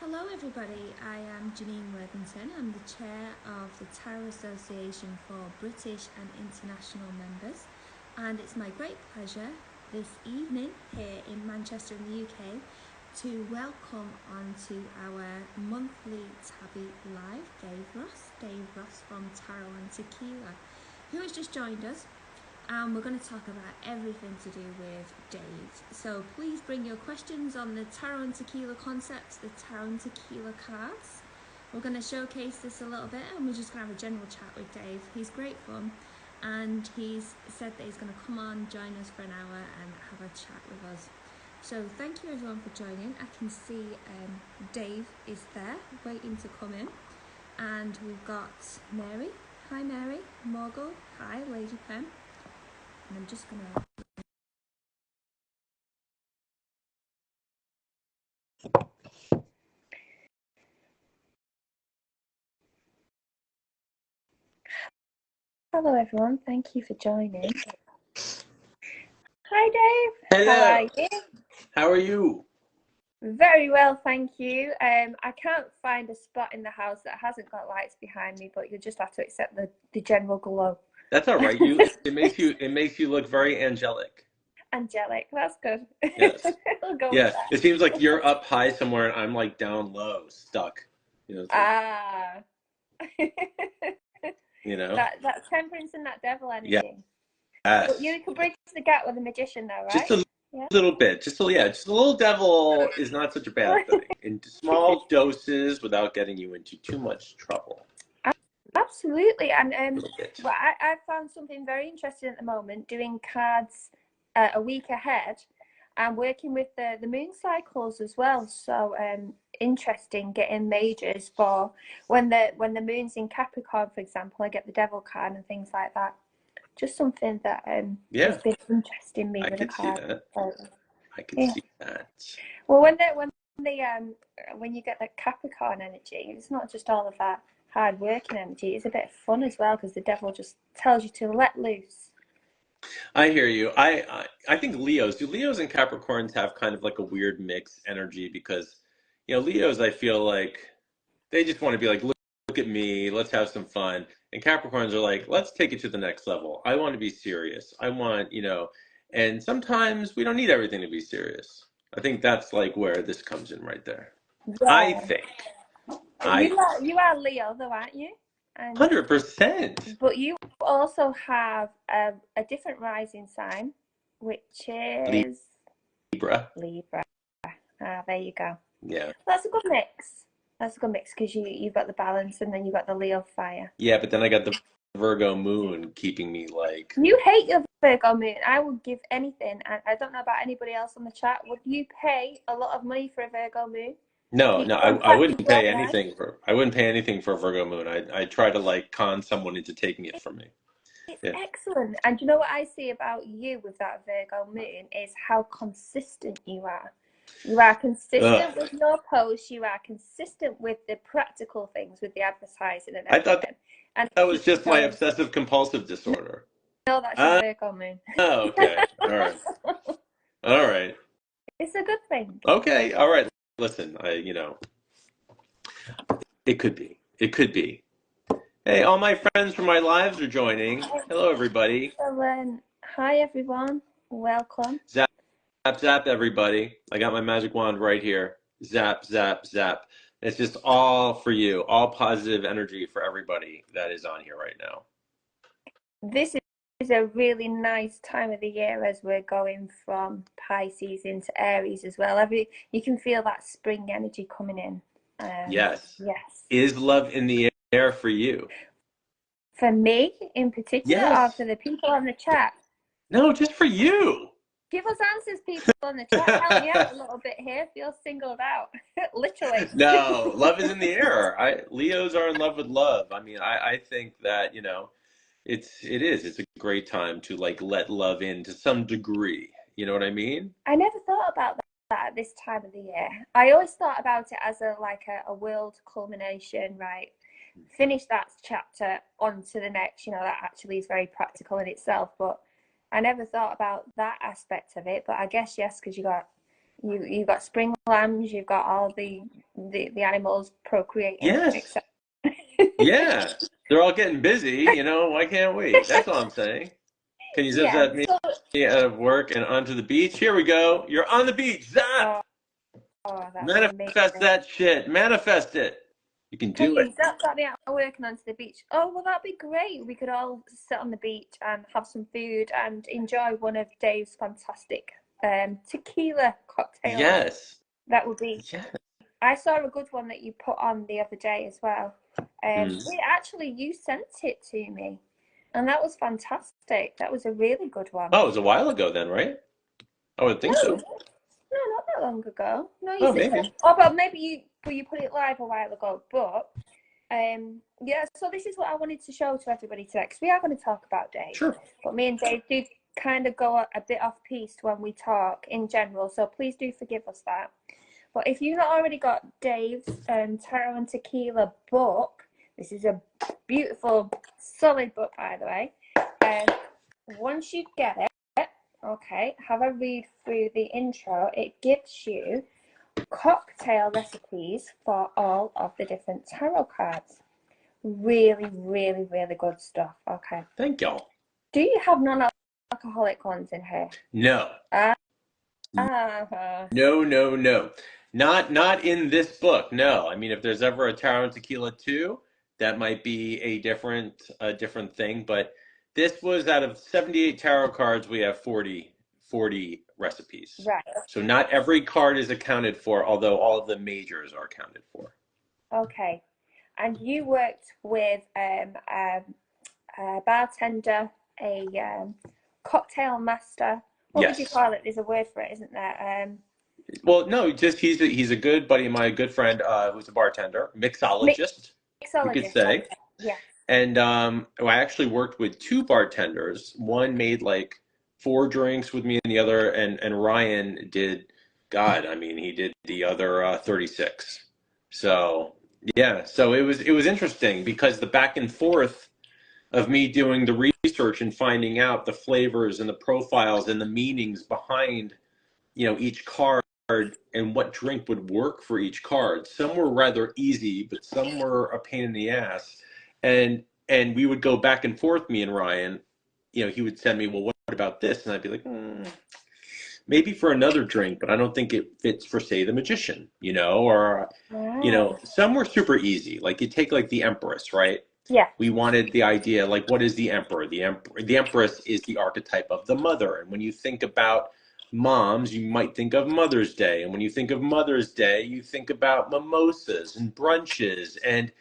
Hello everybody, I am Janine Worthington. I'm the chair of the Tarot Association for British and International Members, and it's my great pleasure this evening here in Manchester in the UK to welcome onto our monthly TABI Live Dave Ross from Tarot and Tequila, who has just joined us. And we're going to talk about everything to do with Dave. So please bring your questions on the Tarot and Tequila concepts, the Tarot and Tequila cards. We're going to showcase this a little bit and we're just going to have a general chat with Dave. He's great fun and he's said that he's going to come on, join us for an hour and have a chat with us. So thank you everyone for joining. I can see Dave is there waiting to come in. And we've got Mary. Hi Mary. Morgul. Hi Lady Pem. And I'm just gonna. Hello everyone, thank you for joining. Hi Dave. Hello. How are you? How are you? Very well, thank you. I can't find a spot in the house that hasn't got lights behind me, but you'll just have to accept the general glow. That's all right. It makes you look very angelic. Angelic, that's good. Yes. We'll go Yeah. with that. It seems like you're up high somewhere and I'm like down low, stuck. Ah. You know? That temperance and that devil energy. Yes. But you can bridge the gap with a magician though, right? Just a little bit. Just a little devil is not such a bad thing. In small doses without getting you into too much trouble. Absolutely. And well, I found something very interesting at the moment, doing cards a week ahead and working with the moon cycles as well. So interesting getting majors for when the moon's in Capricorn, for example. I get the devil card and things like that. Just something that has been interesting me with the card. I can see that. Well, when you get that Capricorn energy, it's not just all of that hard working energy. It's a bit of fun as well because the devil just tells you to let loose. I hear you. I think Leos and Capricorns have kind of like a weird mixed energy because, Leos, I feel like they just want to be like, look at me, let's have some fun. And Capricorns are like, let's take it to the next level. I want to be serious. I want, and sometimes we don't need everything to be serious. I think that's like where this comes in right there. Yeah. I think. You are Leo though, aren't you? 100%. But you also have a different rising sign, which is Libra. There you go. Yeah. That's a good mix. That's a good mix because you've got the balance and then you've got the Leo fire. Yeah, but then I got the Virgo moon keeping me like... You hate your Virgo moon. I would give anything. I don't know about anybody else on the chat. Would you pay a lot of money for a Virgo moon? No, I wouldn't pay anything for a Virgo moon. I try to like con someone into taking it from me. It's excellent. And you know what I see about you with that Virgo moon is how consistent you are. You are consistent with your posts. You are consistent with the practical things, with the advertising and everything. I thought that was just my obsessive compulsive disorder. No, that's your Virgo moon. Oh, okay. All right. All right. It's a good thing. Okay. All right. Listen, it could be. It could be. Hey, all my friends from my lives are joining. Hello, everybody. Hi, everyone. Welcome. Zap, zap, everybody. I got my magic wand right here. Zap, zap, zap. It's just all for you. All positive energy for everybody that is on here right now. This is a really nice time of the year as we're going from Pisces into Aries as well. You can feel that spring energy coming in. Yes. Is love in the air for you? For me in particular, or for the people on the chat? No, just for you. Give us answers, people on the chat. Help me out a little bit here. Feel singled out. Literally. No, love is in the air. Leos are in love with love. I mean, I think that, it's a great time to like let love in to some degree. You know what I mean? I never thought about that at this time of the year. I always thought about it as a world culmination, right? Finish that chapter on to the next, that actually is very practical in itself. But I never thought about that aspect of it. But I guess, yes, because you got You've got spring lambs, you've got all the animals procreating, Yes. etc. Yeah. They're all getting busy, why can't we? That's all I'm saying. Can you zip Yeah, that me so out of work and onto the beach? Here we go. You're on the beach. Zap! oh, oh, that would be Manifest amazing. that shit. Manifest it. You can Can do it. you start me out working onto the beach? Oh, well, that'd be great. We could all sit on the beach and have some food and enjoy one of Dave's fantastic tequila cocktails. Yes. That would be. Yeah. I saw a good one that you put on the other day as well. Mm. Actually, you sent it to me, and that was fantastic. That was a really good one. Oh, it was a while ago then, right? I would No, think so. no, not that long ago. No, you Oh, said, maybe. oh, but maybe you put it live a while ago. But yeah. So this is what I wanted to show to everybody today, because we are going to talk about Dave. Sure. But me and Dave do kind of go a bit off piste when we talk in general. So please do forgive us that. But if you've not already got Dave's Tarot and Tequila book, this is a beautiful, solid book, by the way. Once you get it, okay, have a read through the intro. It gives you cocktail recipes for all of the different tarot cards. Really, really, really good stuff. Okay. Thank y'all. Do you have non-alcoholic ones in here? No. Uh-huh. No, no, no. Not in this book. No. I mean, if there's ever a Tarot and Tequila 2, that might be a different thing, but this was out of 78 tarot cards, we have 40 recipes. Right. So not every card is accounted for, although all of the majors are accounted for. Okay. And you worked with a bartender, a cocktail master. What would you Yes. call it? There's a word for it, isn't there? Well, no, just he's a good buddy of mine, a good friend, who's a bartender, mixologist, you could Mixologist. say. Okay. Yeah. And well, I actually worked with two bartenders. One made like four drinks with me, and the other, and Ryan did. God, I mean, he did the other 36. So yeah, so it was interesting because the back and forth of me doing the research and finding out the flavors and the profiles and the meanings behind each card and what drink would work for each card. Some were rather easy, but some were a pain in the ass. And we would go back and forth, me and Ryan. He would send me, well, what about this? And I'd be like, maybe for another drink, but I don't think it fits for, say, the magician, or Wow. some were super easy. Like you take like the Empress, right? Yeah. We wanted the idea, like, what is the emperor? The empress is the archetype of the mother. And when you think about moms, you might think of Mother's Day. And when you think of Mother's Day, you think about mimosas and brunches and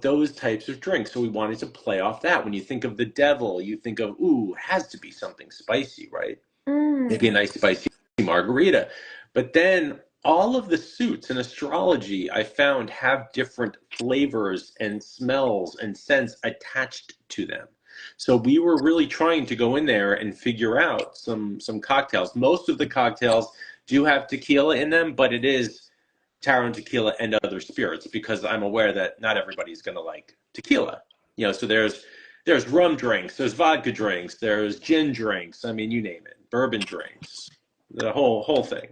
those types of drinks. So we wanted to play off that. When you think of the devil, you think of, ooh, it has to be something spicy, right? Maybe a nice spicy margarita. But then all of the suits in astrology I found have different flavors and smells and scents attached to them. So we were really trying to go in there and figure out some cocktails. Most of the cocktails do have tequila in them, but it is tarot and tequila and other spirits because I'm aware that not everybody's going to like tequila. So there's rum drinks, there's vodka drinks, there's gin drinks. I mean, you name it, bourbon drinks, the whole thing.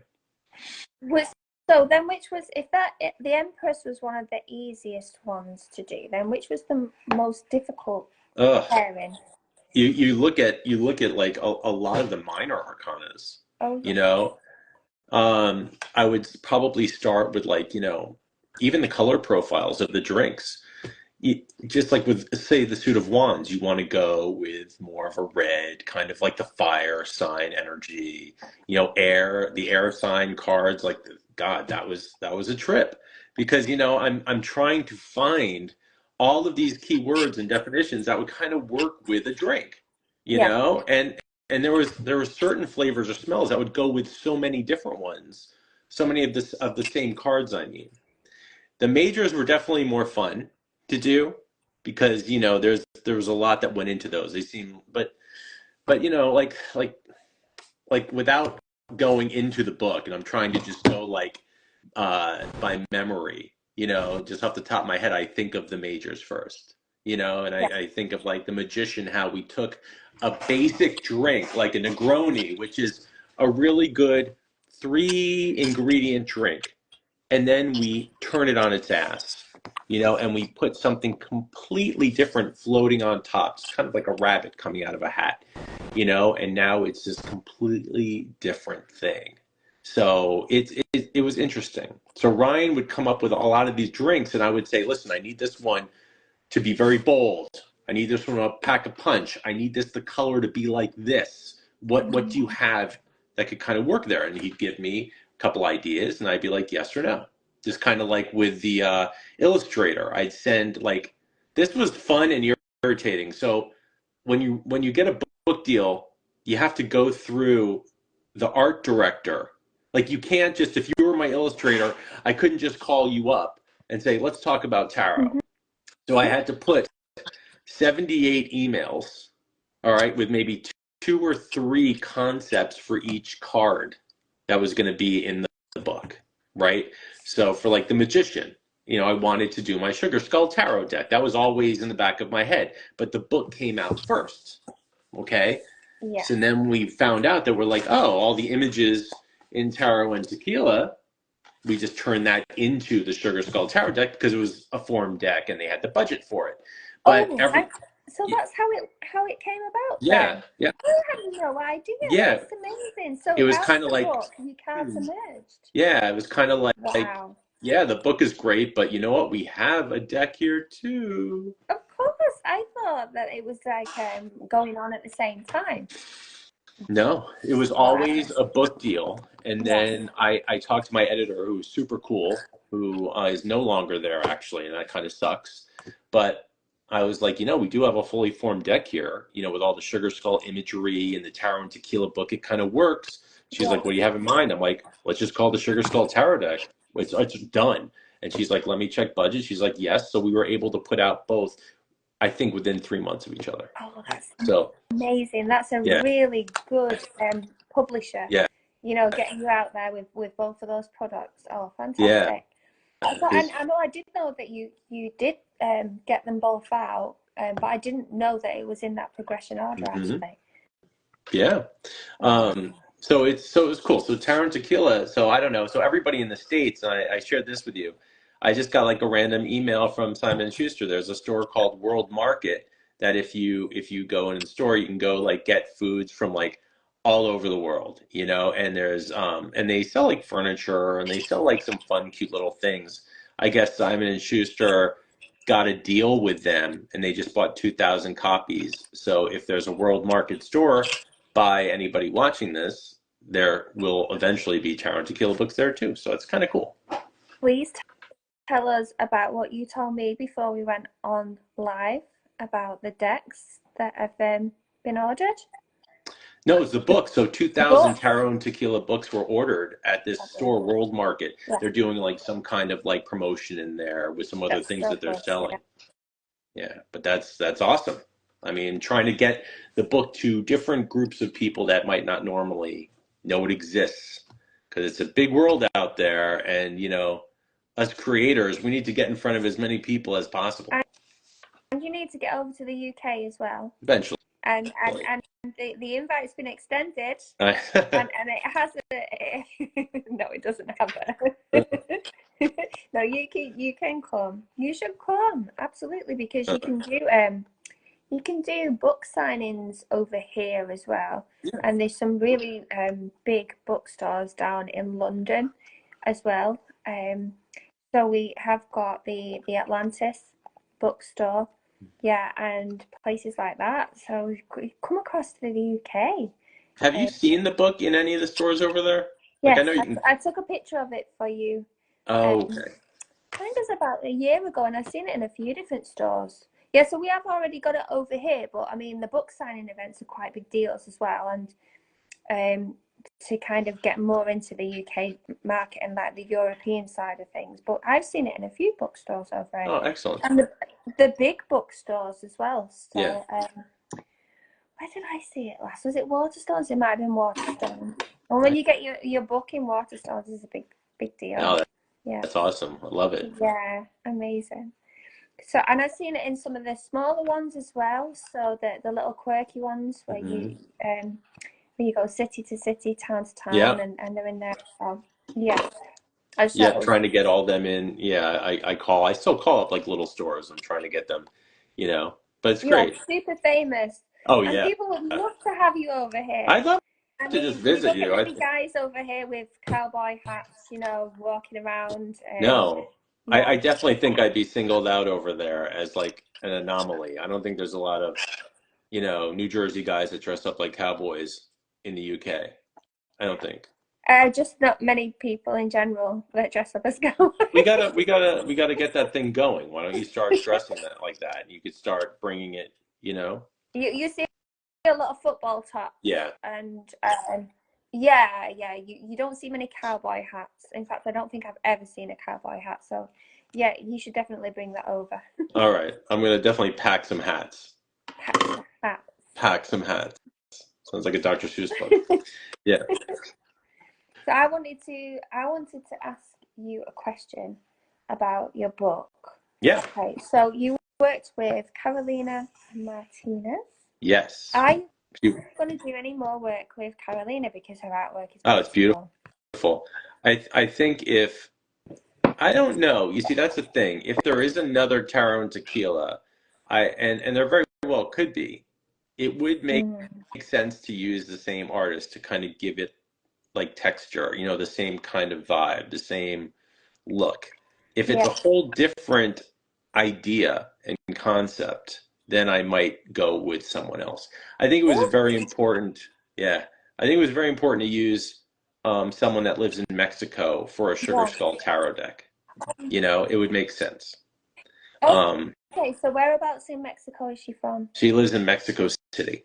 So then, which was the Empress was one of the easiest ones to do? Then which was the most difficult Ugh. pairing? You look at like a lot of the minor arcanas. Oh, You know, I would probably start with like even the color profiles of the drinks. Just like with, say, the suit of wands, you want to go with more of a red, kind of like the fire sign energy. The air sign cards, like God, that was a trip because I'm trying to find all of these key words and definitions that would kind of work with a drink, yeah. and there were certain flavors or smells that would go with so many different ones, so many of the same cards. I mean. The majors were definitely more fun to do because there was a lot that went into those. They seem, but like without going into the book, and I'm trying to just go like by memory. Just off the top of my head, I think of the majors first. And Yeah. I think of like the magician, how we took a basic drink like a Negroni, which is a really good three ingredient drink, and then we turn it on its ass, and we put something completely different floating on top. It's kind of like a rabbit coming out of a hat, and now it's this completely different thing. So it was interesting. So Ryan would come up with a lot of these drinks, and I would say, listen, I need this one to be very bold. I need this one to pack a punch. I need the color to be like this. What do you have that could kind of work there? And he'd give me a couple ideas, and I'd be like, yes or no. Just kind of like with the illustrator, I'd send like, this was fun and irritating. So when you get a book deal, you have to go through the art director. Like, you can't just, if you were my illustrator, I couldn't just call you up and say, let's talk about tarot. So I had to put 78 emails, all right, with maybe two or three concepts for each card that was going to be in the book, right? So for like the magician, I wanted to do my Sugar Skull Tarot deck. That was always in the back of my head, but the book came out first, okay? Yeah. So then we found out that we're like, oh, all the images in Tarot and Tequila, we just turned that into the Sugar Skull Tarot deck because it was a form deck and they had the budget for it. But so that's how it came about. Yeah, then. yeah, I had no idea. yeah. That's amazing. So It was out kind of of the like, book, your cards emerged. yeah, it was kind of like, Wow. yeah, the book is great, but you know what? We have a deck here too. Of course, I thought that it was like going on at the same time. No, it was always a book deal. And then I talked to my editor, who was super cool, who is no longer there actually, and that kind of sucks. But I was like, we do have a fully formed deck here, with all the Sugar Skull imagery and the Tarot and Tequila book. It kind of works. She's like, what do you have in mind? I'm like, let's just call the Sugar Skull Tarot deck. It's done. And she's like, let me check budget. She's like, yes. So we were able to put out both, I think, within 3 months of each other. Oh, that's So amazing. That's a yeah, really good publisher. yeah, Getting you out there with both of those products. Oh, yeah. fantastic. I know I did know that you did get them both out, but I didn't know that it was in that progression order, actually. Yeah. So it was cool. So Tarot and Tequila, so I don't know. So everybody in the States, and I shared this with you. I just got like a random email from Simon & Schuster. There's a store called World Market that if you go in the store, you can go like get foods from like all over the world, and there's and they sell like furniture and they sell like some fun, cute little things. I guess Simon & Schuster got a deal with them and they just bought 2,000 copies. So if there's a World Market store by anybody watching this, there will eventually be Tarot and Tequila books there too. So it's kind of cool. Please tell us about what you told me before we went on live about the decks that have been ordered. No, it's the book. So 2,000 Tarot and Tequila books were ordered at this store, World Market. Yeah. They're doing like some kind of like promotion in there with some other things that they're selling. Yeah, but that's awesome. I mean, trying to get the book to different groups of people that might not normally know it exists, because it's a big world out there, and us creators, we need to get in front of as many people as possible. And you need to get over to the UK as well. Eventually. And the invite's been extended, and it has no, it doesn't have it. No, you can come. You should come, absolutely, because you can do book signings over here as well. Yeah. And there's some really big bookstores down in London as well. So we have got the Atlantis bookstore. Yeah, and places like that. So we've come across to the UK. Have you seen the book in any of the stores over there? Yes, like I took a picture of it for you. Oh, okay. I think it was about a year ago, and I've seen it in a few different stores. Yeah, so we have already got it over here, but I mean, the book signing events are quite big deals as well, and to kind of get more into the UK market and like the European side of things. But I've seen it in a few bookstores over here. Oh, excellent. And the big bookstores as well. So, yeah. Where did I see it last? Was it Waterstones? It might have been Waterstones. And when you get your book in Waterstones, it's a big deal. Oh, yeah, that's awesome. I love it. Yeah, amazing. So, and I've seen it in some of the smaller ones as well. So the little quirky ones where you where you go city to city, town to Yeah. town, and they're in there. So, yeah, I just thought Yeah, it was trying to get all them in. Yeah, I still call up like little stores. I'm trying to get them, but it's you're great. super famous, Oh and yeah. people would love to have you over here. I'd love I to just mean, you visit don't get you. many guys over here with cowboy hats, walking around. No, Yeah. I definitely think I'd be singled out over there as like an anomaly. I don't think there's a lot of, New Jersey guys that dress up like cowboys in the UK. I don't think. Just not many people in general that dress up as cowboys. We gotta get that thing going. Why don't you start dressing that like that? You could start bringing it, You see a lot of football tops, Yeah. and yeah, you don't see many cowboy hats. In fact, I don't think I've ever seen a cowboy hat. So, yeah, you should definitely bring that over. All right. I'm gonna definitely pack some hats. Hats. Pack some hats. Sounds like a Dr. Seuss book. Yeah. So I wanted to ask you a question about your book. Yeah. Okay, so you worked with Carolina Martinez. Yes. Are you going to do any more work with Carolina because her artwork is Oh, it's beautiful? beautiful. I think if I don't know. You see, that's the thing. If there is another taro and tequila, and there very well could be, it would make Mm, sense to use the same artist to kind of give it like texture, the same kind of vibe, the same look. If it's a yeah. whole different idea and concept, then I might go with someone else. I think it was very important. Yeah, I think it was very important to use someone that lives in Mexico for a Sugar Yeah. Skull tarot deck. It would make sense. Um, Okay, so whereabouts in Mexico is she from? she lives in Mexico City.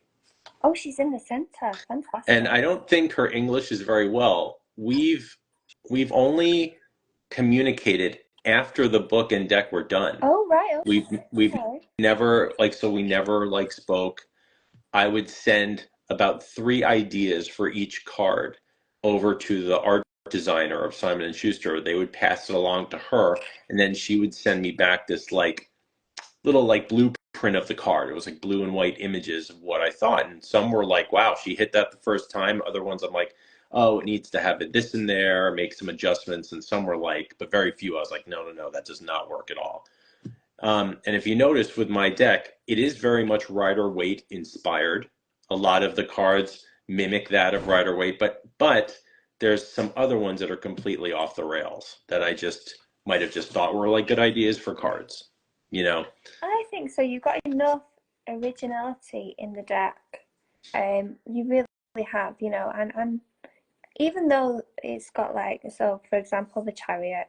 Oh, she's in the center. And Fantastic. I don't think her English is very well. We've only communicated after the book and deck were done. Oh, right. We've Okay. never we never spoke. I would send about 3 ideas for each card over to the art designer of Simon and Schuster. They would pass it along to her, and then she would send me back this little blueprint of the card. It was like blue and white images of what I thought, and some were like, wow, she hit that the first time. Other ones I'm like, oh, it needs to have this in there, make some adjustments, and some were like, but very few. I was like, no, no, no, that does not work at all. And if you notice with my deck, it is very much Rider-Waite inspired. A lot of the cards mimic that of Rider-Waite, but there's some other ones that are completely off the rails that I just might have just thought were like good ideas for cards, you know? I think so. You've got enough originality in the deck. You really have, and even though it's got so for example, the chariot,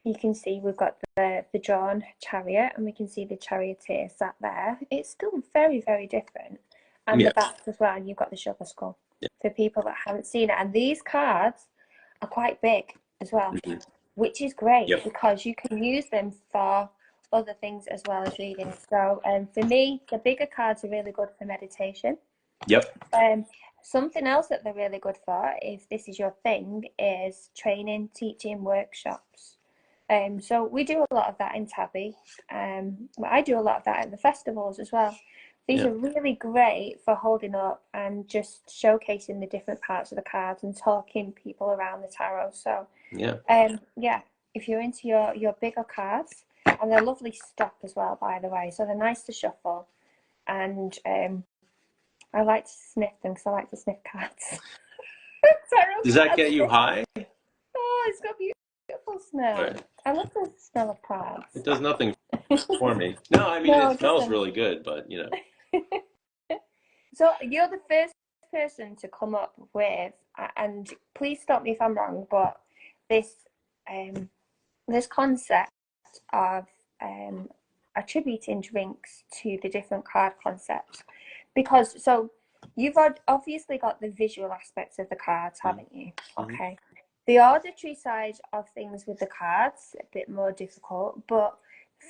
you can see we've got the drawn chariot, and we can see the charioteer sat there. It's still very, very different. And the Yeah. back as well, and you've got the sugar skull. Yeah. For people that haven't seen it. And these cards are quite big as well, Mm-hmm. which is great Yep. because you can use them for other things as well as reading. So for me, the bigger cards are really good for meditation. Yep. Something else that they're really good for, if this is your thing, is training, teaching, workshops. So we do a lot of that in TABI. I do a lot of that at the festivals as well. These Yeah. are really great for holding up and just showcasing the different parts of the cards and talking people around the tarot. So Yeah. yeah, if you're into your bigger cards, and they're lovely stock as well, by the way. So they're nice to shuffle, and I like to sniff them because I like to sniff cards. Tarot Does that cards. get you high? Oh, it's got beautiful smell. Right. I love the smell of cards. It does nothing for me. No, I mean No, it it smells doesn't. really good, but So you're the first person to come up with, and please stop me if I'm wrong, but this this concept of attributing drinks to the different card concepts, because so you've obviously got the visual aspects of the cards, haven't you? Mhm. Okay. The auditory side of things with the cards a bit more difficult, but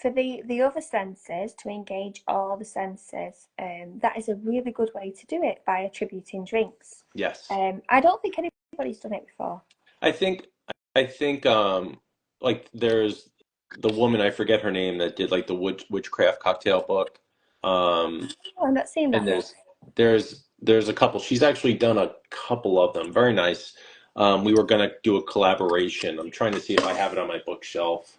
for the other senses, to engage all the senses, that is a really good way to do it by attributing drinks. Yes. I don't think anybody's done it before. I think like there's the woman, I forget her name, that did like the witchcraft cocktail book. Oh, I'm not seeing And that yet. there's There's a couple. She's actually done a couple of them. Very nice. We were gonna do a collaboration. I'm trying to see if I have it on my bookshelf.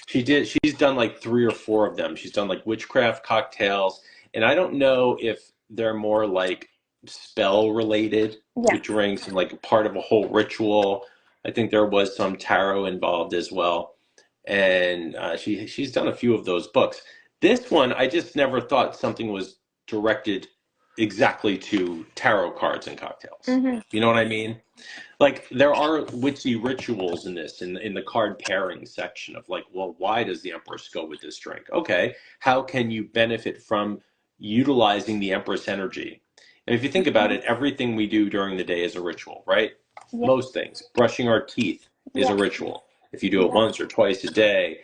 She did. She's done like three or four of them. She's done like witchcraft cocktails, and I don't know if they're more like spell related, the Yeah. drinks, and like part of a whole ritual. I think there was some tarot involved as well, and she's done a few of those books. This one, I just never thought something was directed exactly to tarot cards and cocktails. Hmm. You know what I mean? Like there are witchy rituals in this in the card pairing section of like, well, why does the Empress go with this drink? Okay, how can you benefit from utilizing the Empress energy? And if you think about it, everything we do during the day is a ritual, right? Yeah. Most things. Brushing our teeth is a Yeah. ritual. If you do it Yeah. once or twice a day,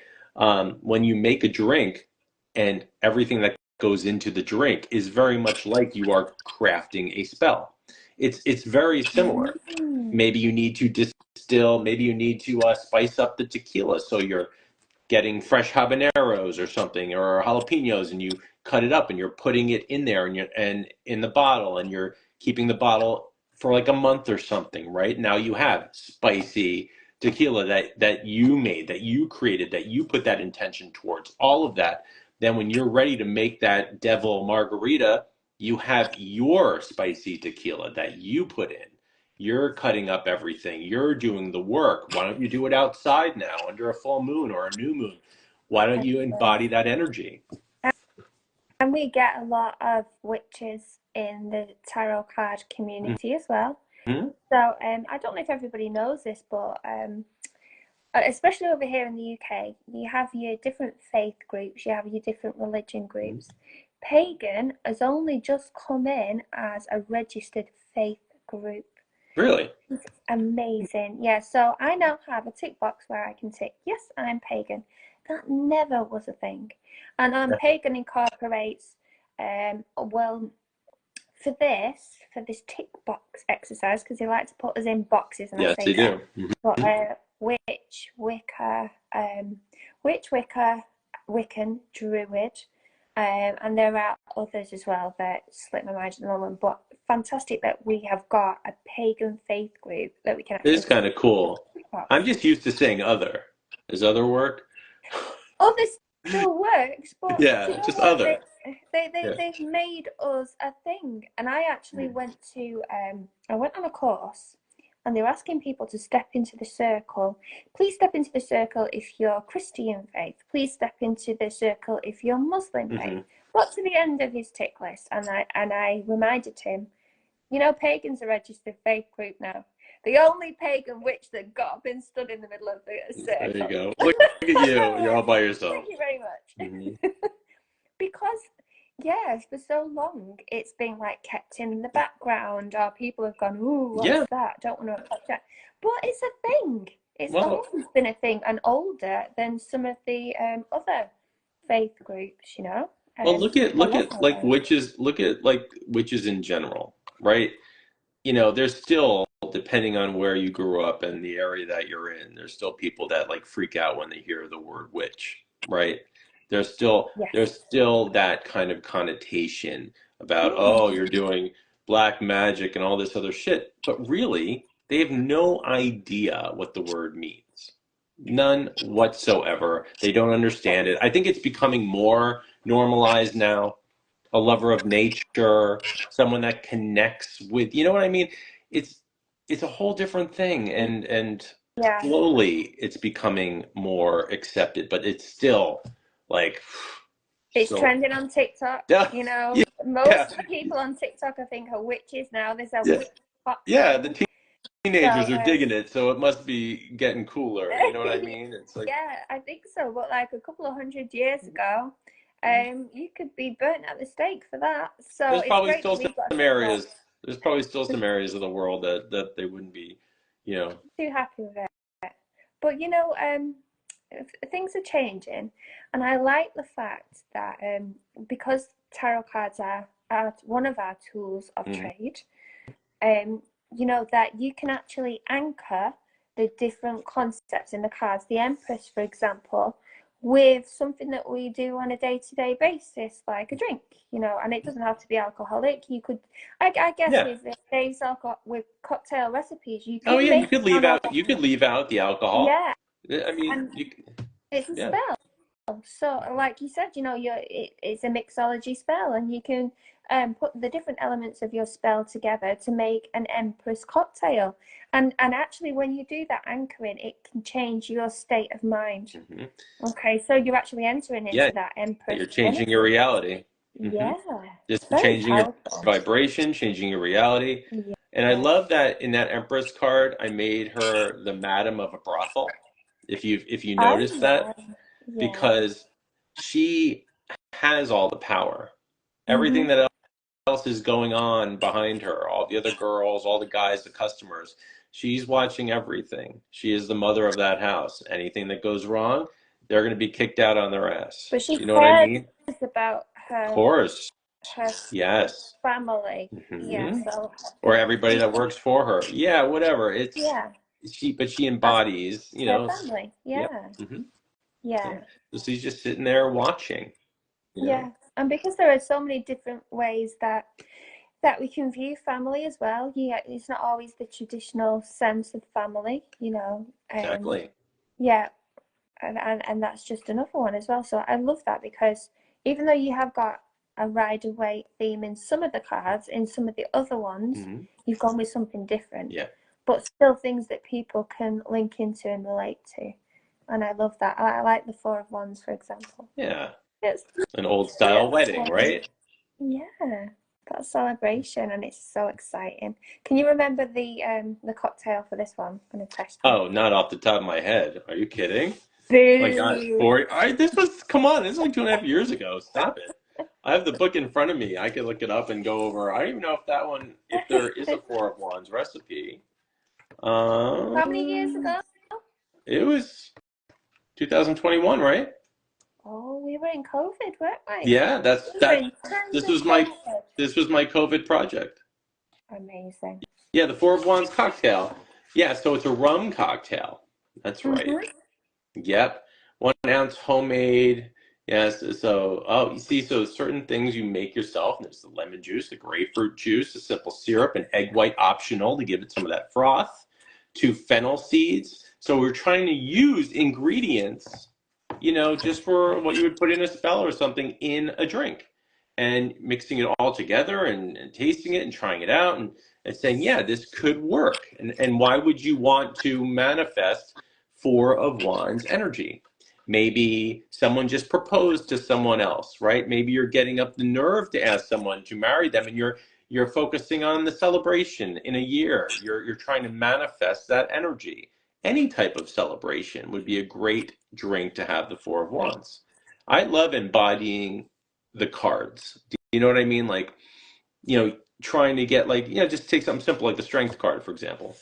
when you make a drink and everything that goes into the drink is very much like you are crafting a spell. It's very similar. Mm. Maybe you need to distill, maybe you need to spice up the tequila so you're getting fresh habaneros or something or jalapenos and you cut it up and you're putting it in there and in the bottle and you're keeping the bottle for like a month or something, right? Now you have spicy tequila that you made, that you created, that you put that intention towards, all of that. Then when you're ready to make that devil margarita, you have your spicy tequila that you put in. You're cutting up everything. You're doing the work. Why don't you do it outside now under a full moon or a new moon? Why don't you embody that energy? And we get a lot of witches in the tarot card community as well. Mm-hmm. So I don't know if everybody knows this, but especially over here in the UK, you have your different faith groups, you have your different religion groups. Pagan has only just come in as a registered faith group. Really? It's amazing. Yeah, so I now have a tick box where I can tick, yes, I'm pagan. That never was a thing. And pagan incorporates, well, for this tick box exercise, because they like to put us in boxes, and I Yes, say they that. do. Mm-hmm. But witch, Wicca, Wiccan, Druid, and there are others as well that slip my mind at the moment. But fantastic that we have got a pagan faith group that we can It is actually kind of cool. tick box. I'm just used to saying other. Does other work? Other still works, but do Yeah, you know just what? other. Yeah. They've made us a thing. And I actually I went on a course, and they were asking people to step into the circle. Please step into the circle if you're Christian faith. Please step into the circle if you're Muslim faith. Mm-hmm. Got to the end of his tick list, and I reminded him, you know, pagans are registered faith group now. The only pagan witch that got up and stood in the middle of the There you circle. go. Look at you. You're all by yourself. Thank you very much. Mm-hmm. Because, yes, for so long it's been like kept in the background, or people have gone, ooh, Yeah. what's that? Don't want to touch that. But it's a thing. It's Well, always been a thing, and older than some of the other faith groups, you know. well, I love all like those. witches. Look at like witches in general, right? You know, there's still, depending on where you grew up and the area that you're in, there's still people that like freak out when they hear the word witch, right? Yes. there's still that kind of connotation about, Mm. oh, you're doing black magic and all this other shit. But really, they have no idea what the word means. None whatsoever. They don't understand it. I think it's becoming more normalized now, a lover of nature, someone that connects with, you know what I mean? It's it's a whole different thing, and Yeah. slowly it's becoming more accepted, but it's still like It's so trending on TikTok. yeah, You know, yeah, most yeah, of the people on TikTok, I think, are witches now. There's a yeah, witch hot yeah, trend. the teenagers So, are digging it, so it must be getting cooler, you know what I mean? It's like yeah, I think so. But like a couple of 100 years ago, you could be burnt at the stake for that. So there's it's probably great that still we've got some support. areas there's probably still some areas of the world that they wouldn't be, you know. Too happy with it. But you know, things are changing, and I like the fact that because tarot cards are one of our tools of Mhm. trade, you know, that you can actually anchor the different concepts in the cards. The Empress, for example, with something that we do on a day-to-day basis, like a drink, and it doesn't have to be alcoholic. You could, I guess, Yeah. with today's alcohol, with cocktail recipes, you Oh can yeah, make you could leave out the alcohol. yeah, I mean, and it's a yeah, spell. So, like you said, it's a mixology spell, and you can put the different elements of your spell together to make an Empress cocktail. And actually, when you do that anchoring, it can change your state of mind. hmm Okay, so you're actually entering yeah, into that Empress you're changing your energy. reality. hmm Yeah, it's Just very changing your powerful. vibration, changing your reality. And I Yeah. love that in that Empress card, I made her the madam of a brothel. If you Oh notice that, yeah, yeah. because she has all the power. Everything Mhm. that else is going on behind her, all the other girls, all the guys, the customers. She's watching everything. She is the mother of that house. Anything that goes wrong, they're going to be kicked out on their ass. But she You know what I cares mean? about Of course. her Yes. family. Yeah, hmm so Or everybody she that works for her. Yeah, whatever. yeah, But she that's embodies, her family. yep. Yeah, hmm Yeah. yeah, So she's just sitting there watching, you know? yeah. And because there are so many different ways that we can view family as well. Yeah, it's not always the traditional sense of family, Exactly. yeah, and that's just another one as well. So I love that because even though you have got a Rider Waite theme in some of the cards, in some of the other ones, hmm you've gone with something different, Yeah. but still things that people can link into and relate to. And I love that. I like the Four of Wands, for example. Yeah. It's An old yeah, style wedding, right? yeah, that celebration, and it's so exciting. Can you remember the cocktail for this one? I'm gonna test you. Oh, not off the top of my head. Are you kidding? My God, Boo! this was, come on, this is like 2.5 years ago. Stop it. I have the book in front of me. I could look it up and go over. I don't even know if that one, if there is a Four of Wands recipe. How many years Um, ago? it was 2021, right? Oh, we were in COVID, weren't we? Yeah, We were in times this of was my, COVID. this was my COVID project. Amazing. Yeah, the Four of Wands cocktail. Yeah, so it's a rum cocktail. That's right. Mhm. Yep. 1 ounce homemade. Yes. So, oh, you see, so certain things you make yourself. There's the lemon juice, the grapefruit juice, the simple syrup, and egg white optional to give it some of that froth. 2 fennel seeds. So we're trying to use ingredients, just for what you would put in a spell or something in a drink, and mixing it all together and tasting it and trying it out and saying, yeah, this could work. And why would you want to manifest Four of Wands energy? Maybe someone just proposed to someone else, right? Maybe you're getting up the nerve to ask someone to marry them, and you're focusing on the celebration in a year. You're trying to manifest that energy. Any type of celebration would be a great drink to have the Four of Wands. I love embodying the cards. Do you know what I mean? Like, trying to get, like, just take something simple like the Strength card, for example.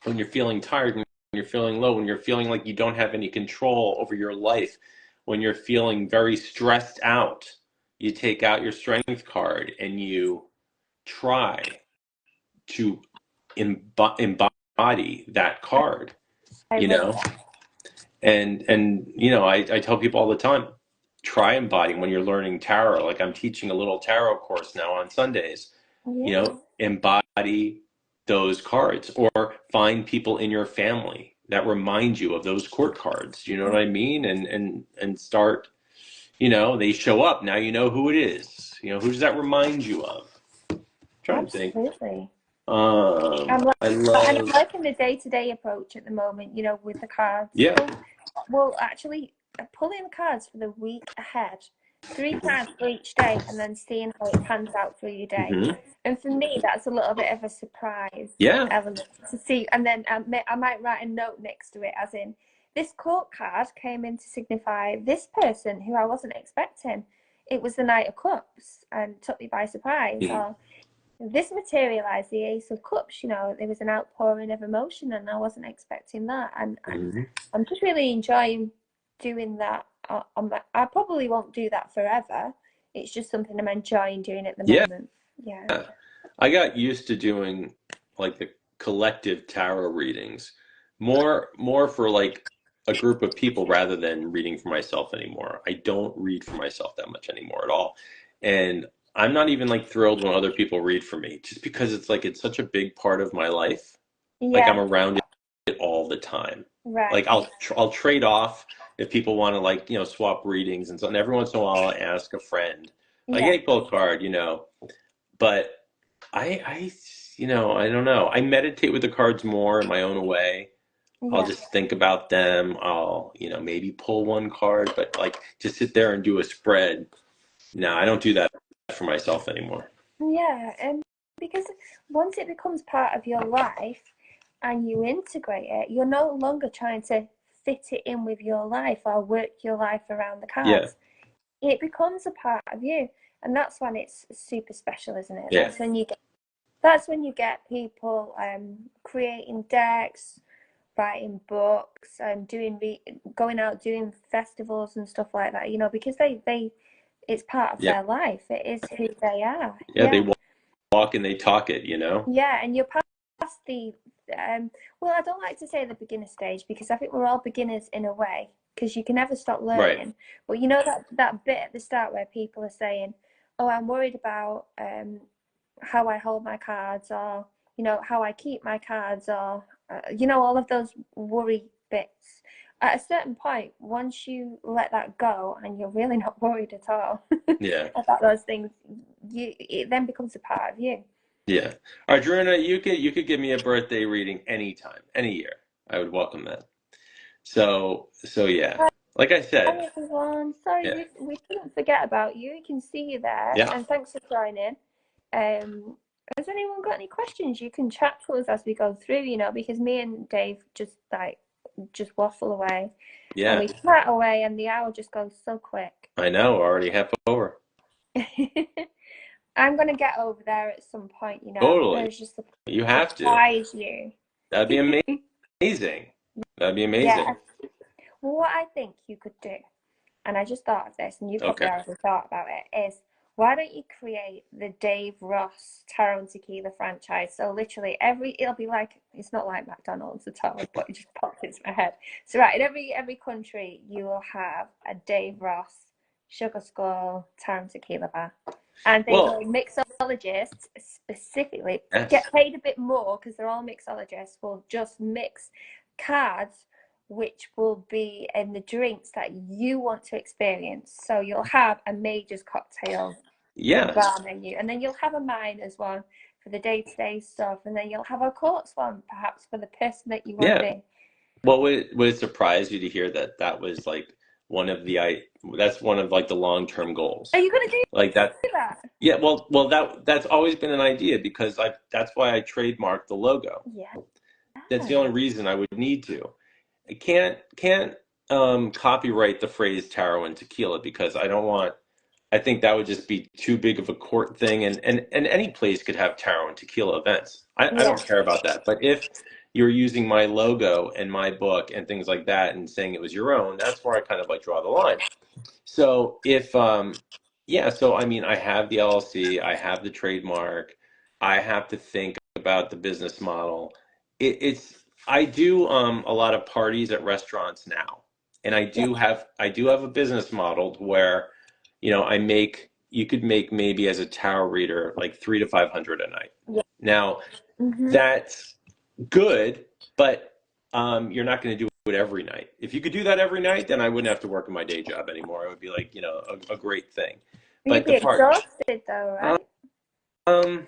When you're feeling tired, when you're feeling low, when you're feeling like you don't have any control over your life, when you're feeling very stressed out, you take out your Strength card and you try to embody that card, I you love know? that. And I tell people all the time, try embodying when you're learning tarot. Like, I'm teaching a little tarot course now on Sundays. Yeah. Embody those cards, or find people in your family that remind you of those court cards. You know what I mean? And start, they show up. Now you know who it is. Who does that remind you of? I'm trying to think. Absolutely. I And I'm love, liking the day-to-day approach at the moment, with the cards. yeah. Well, actually, pulling the cards for the week ahead, 3 cards for each day, and then seeing how it pans out through your day. hmm And for me, that's a little bit of a surprise Yeah. element to see. And then I might write a note next to it, as in, this court card came in to signify this person who I wasn't expecting. It was the Knight of Cups and took me by surprise. Mhm. Or this materialized the Ace of Cups. There was an outpouring of emotion, and I wasn't expecting that. And Mhm. I'm just really enjoying doing that. I probably won't do that forever. It's just something I'm enjoying doing at the Yeah. moment. Yeah. I got used to doing like the collective tarot readings, more for like a group of people rather than reading for myself anymore. I don't read for myself that much anymore at all. And I'm not even like thrilled when other people read for me just because it's like it's such a big part of my life. Like I'm Yeah, around it all the time. right. Like I'll trade off if people want to like, swap readings and so and every once in a while I'll ask a friend, like, Yeah, hey, pull a card, But I I don't know. I meditate with the cards more in my own way. I'll yeah. just think about them. I'll, maybe pull one card, but like to sit there and do a spread. No, I don't do that for myself anymore. Yeah, because once it becomes part of your life and you integrate it, you're no longer trying to fit it in with your life or work your life around the Yeah, cards. It becomes a part of you, and that's when it's super special, isn't it? yeah, That's when you get people creating decks, writing books, and going out doing festivals and stuff like that. Because they it's part of yeah, their life. It is who they are. yeah. They Yeah. walk and they talk it. Yeah, and you're past the well, I don't like to say the beginner stage because I think we're all beginners in a way because you can never stop Right. learning. But you know that bit at the start where people are saying, "Oh, I'm worried about how I hold my cards or how I keep my cards or all of those worry bits." At a certain point, once you let that go and you're really not worried at all Yeah, about those things, it then becomes a part of you. yeah. Arjuna, you could give me a birthday reading anytime, any year. I would welcome that. So yeah. Like I said, Hi everyone. Sorry, yeah, we didn't forget about you. We can see you there, yeah, and thanks for joining. Um, has anyone got any questions? You can chat to us as we go through. Because me and Dave just waffle away, and yeah. we chat away, and the hour just goes so quick. I know, already half over. I'm gonna get over there at some point. Totally. There's just a You have to. surprise you. That'd be amazing. That'd be Yeah. amazing. Well, what I think you could do, and I just thought of this, and you probably Okay. already thought about it, is why don't you create the Dave Ross Taro and Tequila franchise? So literally it'll be like, it's not like McDonald's at all, but it just popped into my head. So right, in every country you will have a Dave Ross Sugar Skull Taro and Tequila bar. And they Well, will mixologists specifically yes. get paid a bit more because they're all mixologists, will just mix cards which will be in the drinks that you want to experience. So you'll have a majors cocktail Yeah. bar menu, and then you'll have a minors one for the day-to-day stuff, and then you'll have a courts one perhaps for the person that you want to Yeah. be. What would it surprise you to hear that that was like one of the I that's one of like the long-term Are goals. you going to do Like that. that? Yeah, well that's always been an idea because that's why I trademarked the logo. Yeah. That's the only reason I would need to. I can't copyright the phrase taro and tequila because I think that would just be too big of a court thing, and any place could have taro and tequila events. I Yeah. don't care about that. But if you're using my logo and my book and things like that and saying it was your own, that's where I kind of like draw the line. So if yeah, so I mean I have the LLC, I have the trademark, I have to think about the business model. It's I do a lot of parties at restaurants now. And Yeah. I do have a business model where, you could make maybe as a tarot reader like 300 to 500 a night. Yeah. Now, Mm-hmm. that's good, but you're not going to do it every night. If you could do that every night, then I wouldn't have to work in my day job anymore. It would be like, a great thing. You'd But be the part, exhausted though, right? um,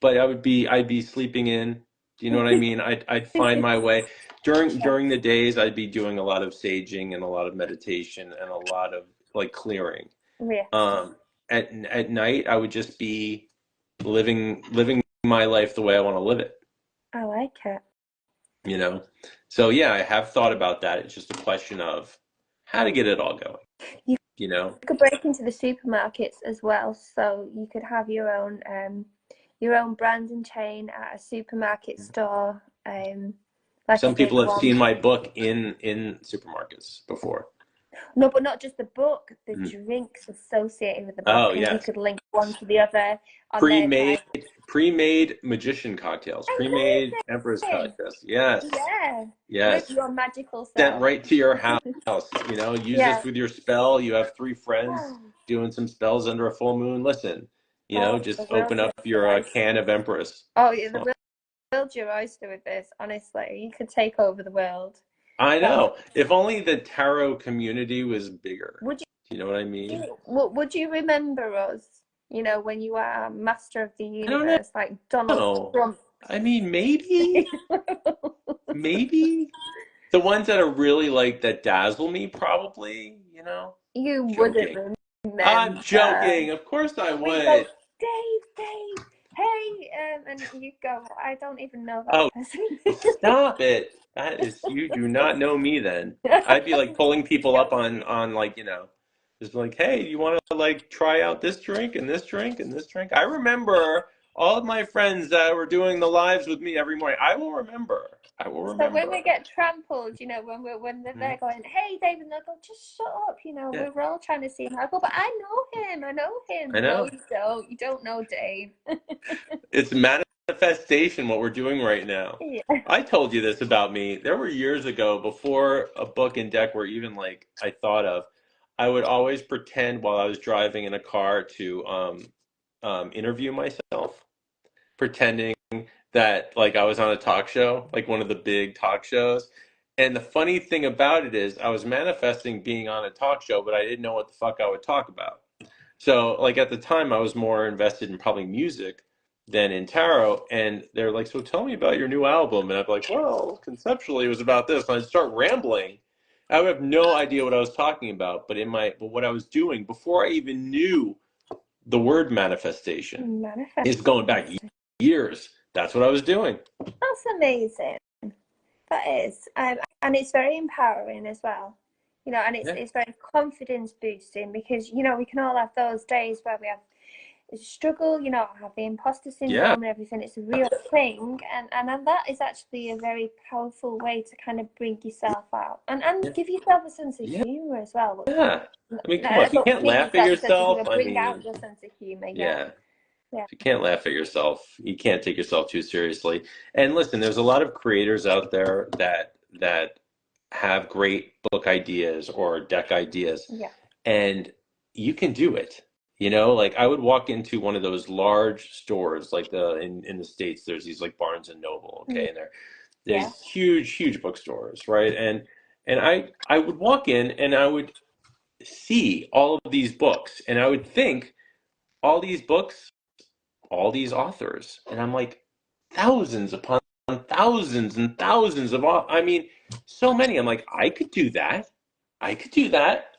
but I'd be sleeping in. Do you know what I mean? I'd find my way during the days. I'd be doing a lot of saging and a lot of meditation and a lot of like clearing. Yeah. Um, at night, I would just be living my life the way I want to live it. I like it. You know, so yeah, I have thought about that. It's just a question of how to get it all going. You You know, could break into the supermarkets as well, so you could have your own brand and chain at a supermarket store, like a some big people have one. seen my book in supermarkets before. No, but not just the book, the Mm. drinks associated with the book, Oh and you yes, could link one to the other on their pre-made side. Pre-made magician cocktails, pre-made empress Amazing. cocktails. Yes, Yeah. With yes. your magical Sent self. right to your house. You know, use Yeah. this with your spell. You have three friends doing some spells under a full moon. Listen, you know, Oh, the just world's open up your your oyster. can of empress. Oh, yeah, the So, world's your oyster with this. Honestly, you could take over the world. I So, know. If only the tarot community was bigger. would Do you know what I mean? would you remember us? You know, when you are master of the I don't universe, like Donald know. Trump. I mean, maybe the ones that are really like that dazzle me, probably. You know, You wouldn't joking. I'm remember. joking. Of course I We go, would. Dave, hey, and you go, I don't even know that Oh, person. stop it. That is, you do not know me then. I'd be like pulling people up on like, you know, just like, hey, you want to like try out this drink and this drink and this drink? I remember all of my friends that were doing the lives with me every morning. I will remember. I will So when we remember. get trampled, you know, when they're Mhm. there going, hey, David, and they'll go, just shut up, you know, Yeah, we're all trying to see him. I go, but I know I him. No, know. you don't know Dave. It's manifestation what we're doing right now. Yeah. I told you this about me. There were years ago, before a book and deck were even like I thought of, I would always pretend while I was driving in a car to interview myself, pretending that like I was on a talk show, like one of the big talk shows. And the funny thing about it is I was manifesting being on a talk show, but I didn't know what the fuck I would talk about. So, like at the time, I was more invested in probably music than in tarot. And they're like, "So tell me about your new album." And I'm like, "Well, conceptually, it was about this." And I'd start rambling. I would have no idea what I was talking about, but what I was doing before I even knew the word manifestation is going back Manifesting. years. That's what I was doing. That's amazing. That is, and it's very empowering as well. You know, and Yeah. it's very confidence boosting because you know we can all have those days where we have struggle, you know, have the imposter Yeah. syndrome and everything. It's a real thing, and that is actually a very powerful way to kind of bring yourself out and give yourself a sense of Yeah. humor as well. Yeah. I mean, come on. I If you don't can't give laugh at yourself a sense of yourself, humor. I Bring out mean, your sense of humor. Yeah, yeah. yeah, If you can't laugh at yourself, you can't take yourself too seriously. And listen, there's a lot of creators out there that have great book ideas or deck ideas, yeah. and you can do it. You know, like I would walk into one of those large stores, like in the States, there's these like Barnes and Noble, Mm, okay, and yeah. there's huge bookstores, right? And I would walk in and I would see all of these books, and I would think all these books, all these authors, and I'm like thousands upon thousands and thousands of I mean so many. I'm like I could do that. I could do that,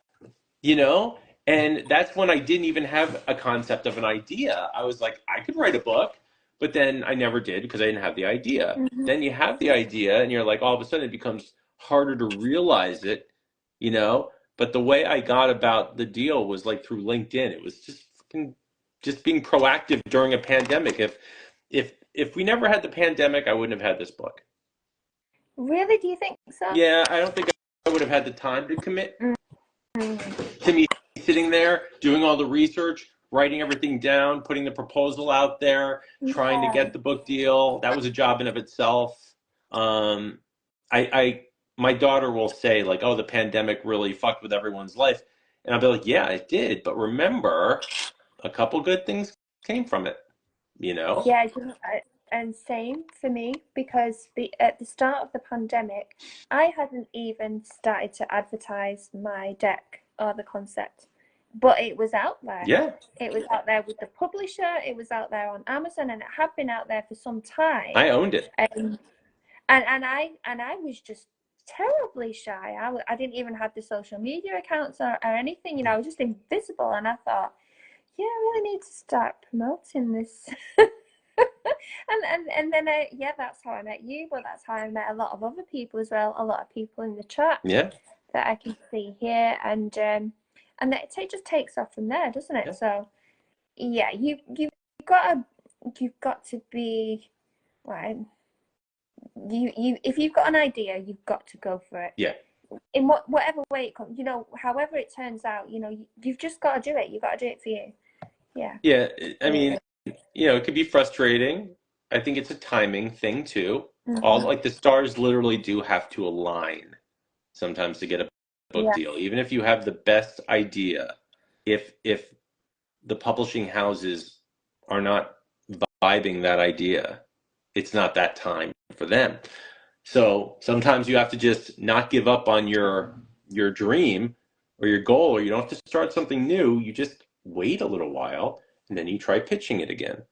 you know? And that's when I didn't even have a concept of an idea. I was like I could write a book, but then I never did because I didn't have the idea. Mm-hmm. Then you have the idea and you're like all of a sudden it becomes harder to realize it, you know? But the way I got about the deal was like through LinkedIn. It was just fucking just being proactive during a pandemic. If we never had the pandemic, I wouldn't have had this book. Really? Do you think so? Yeah, I don't think I would have had the time to commit Mm-hmm. to me sitting there doing all the research, writing everything down, putting the proposal out there, trying to Yeah. get the book deal. That was a job in of itself. Um, I my daughter will say like, "Oh, the pandemic really fucked with everyone's life," and I'll be like, "Yeah, it did, but remember, a couple good things came from it." You know? Yeah, and same for me because at the start of the pandemic, I hadn't even started to advertise my deck or the concept, but it was out there. Yeah, It was out there with the publisher, it was out there on Amazon, and it had been out there for some time. I owned it. Um, and I was just terribly shy. I didn't even have the social media accounts or anything. You know, I was just invisible, and I thought, yeah, I really need to start promoting this. and then yeah, that's how I met you, but that's how I met a lot of other people as well. A lot of people in the chat Yeah, that I can see here, and that it just takes off from there, doesn't it? yeah, So yeah, got to you've got to be right. You if you've got an idea, you've got to go for it yeah, in whatever way it comes. You know, however it turns out, you know, you've just got to do it. You've got to do it for you. Yeah. yeah. I mean, it could be frustrating. I think it's a timing thing too. All Hmm. like the stars literally do have to align sometimes to get a book Yeah. deal. Even if you have the best idea, if the publishing houses are not vibing that idea, it's not that time for them. So sometimes you have to just not give up on your dream or your goal, or you don't have to start something new. You just wait a little while and then you try pitching it again.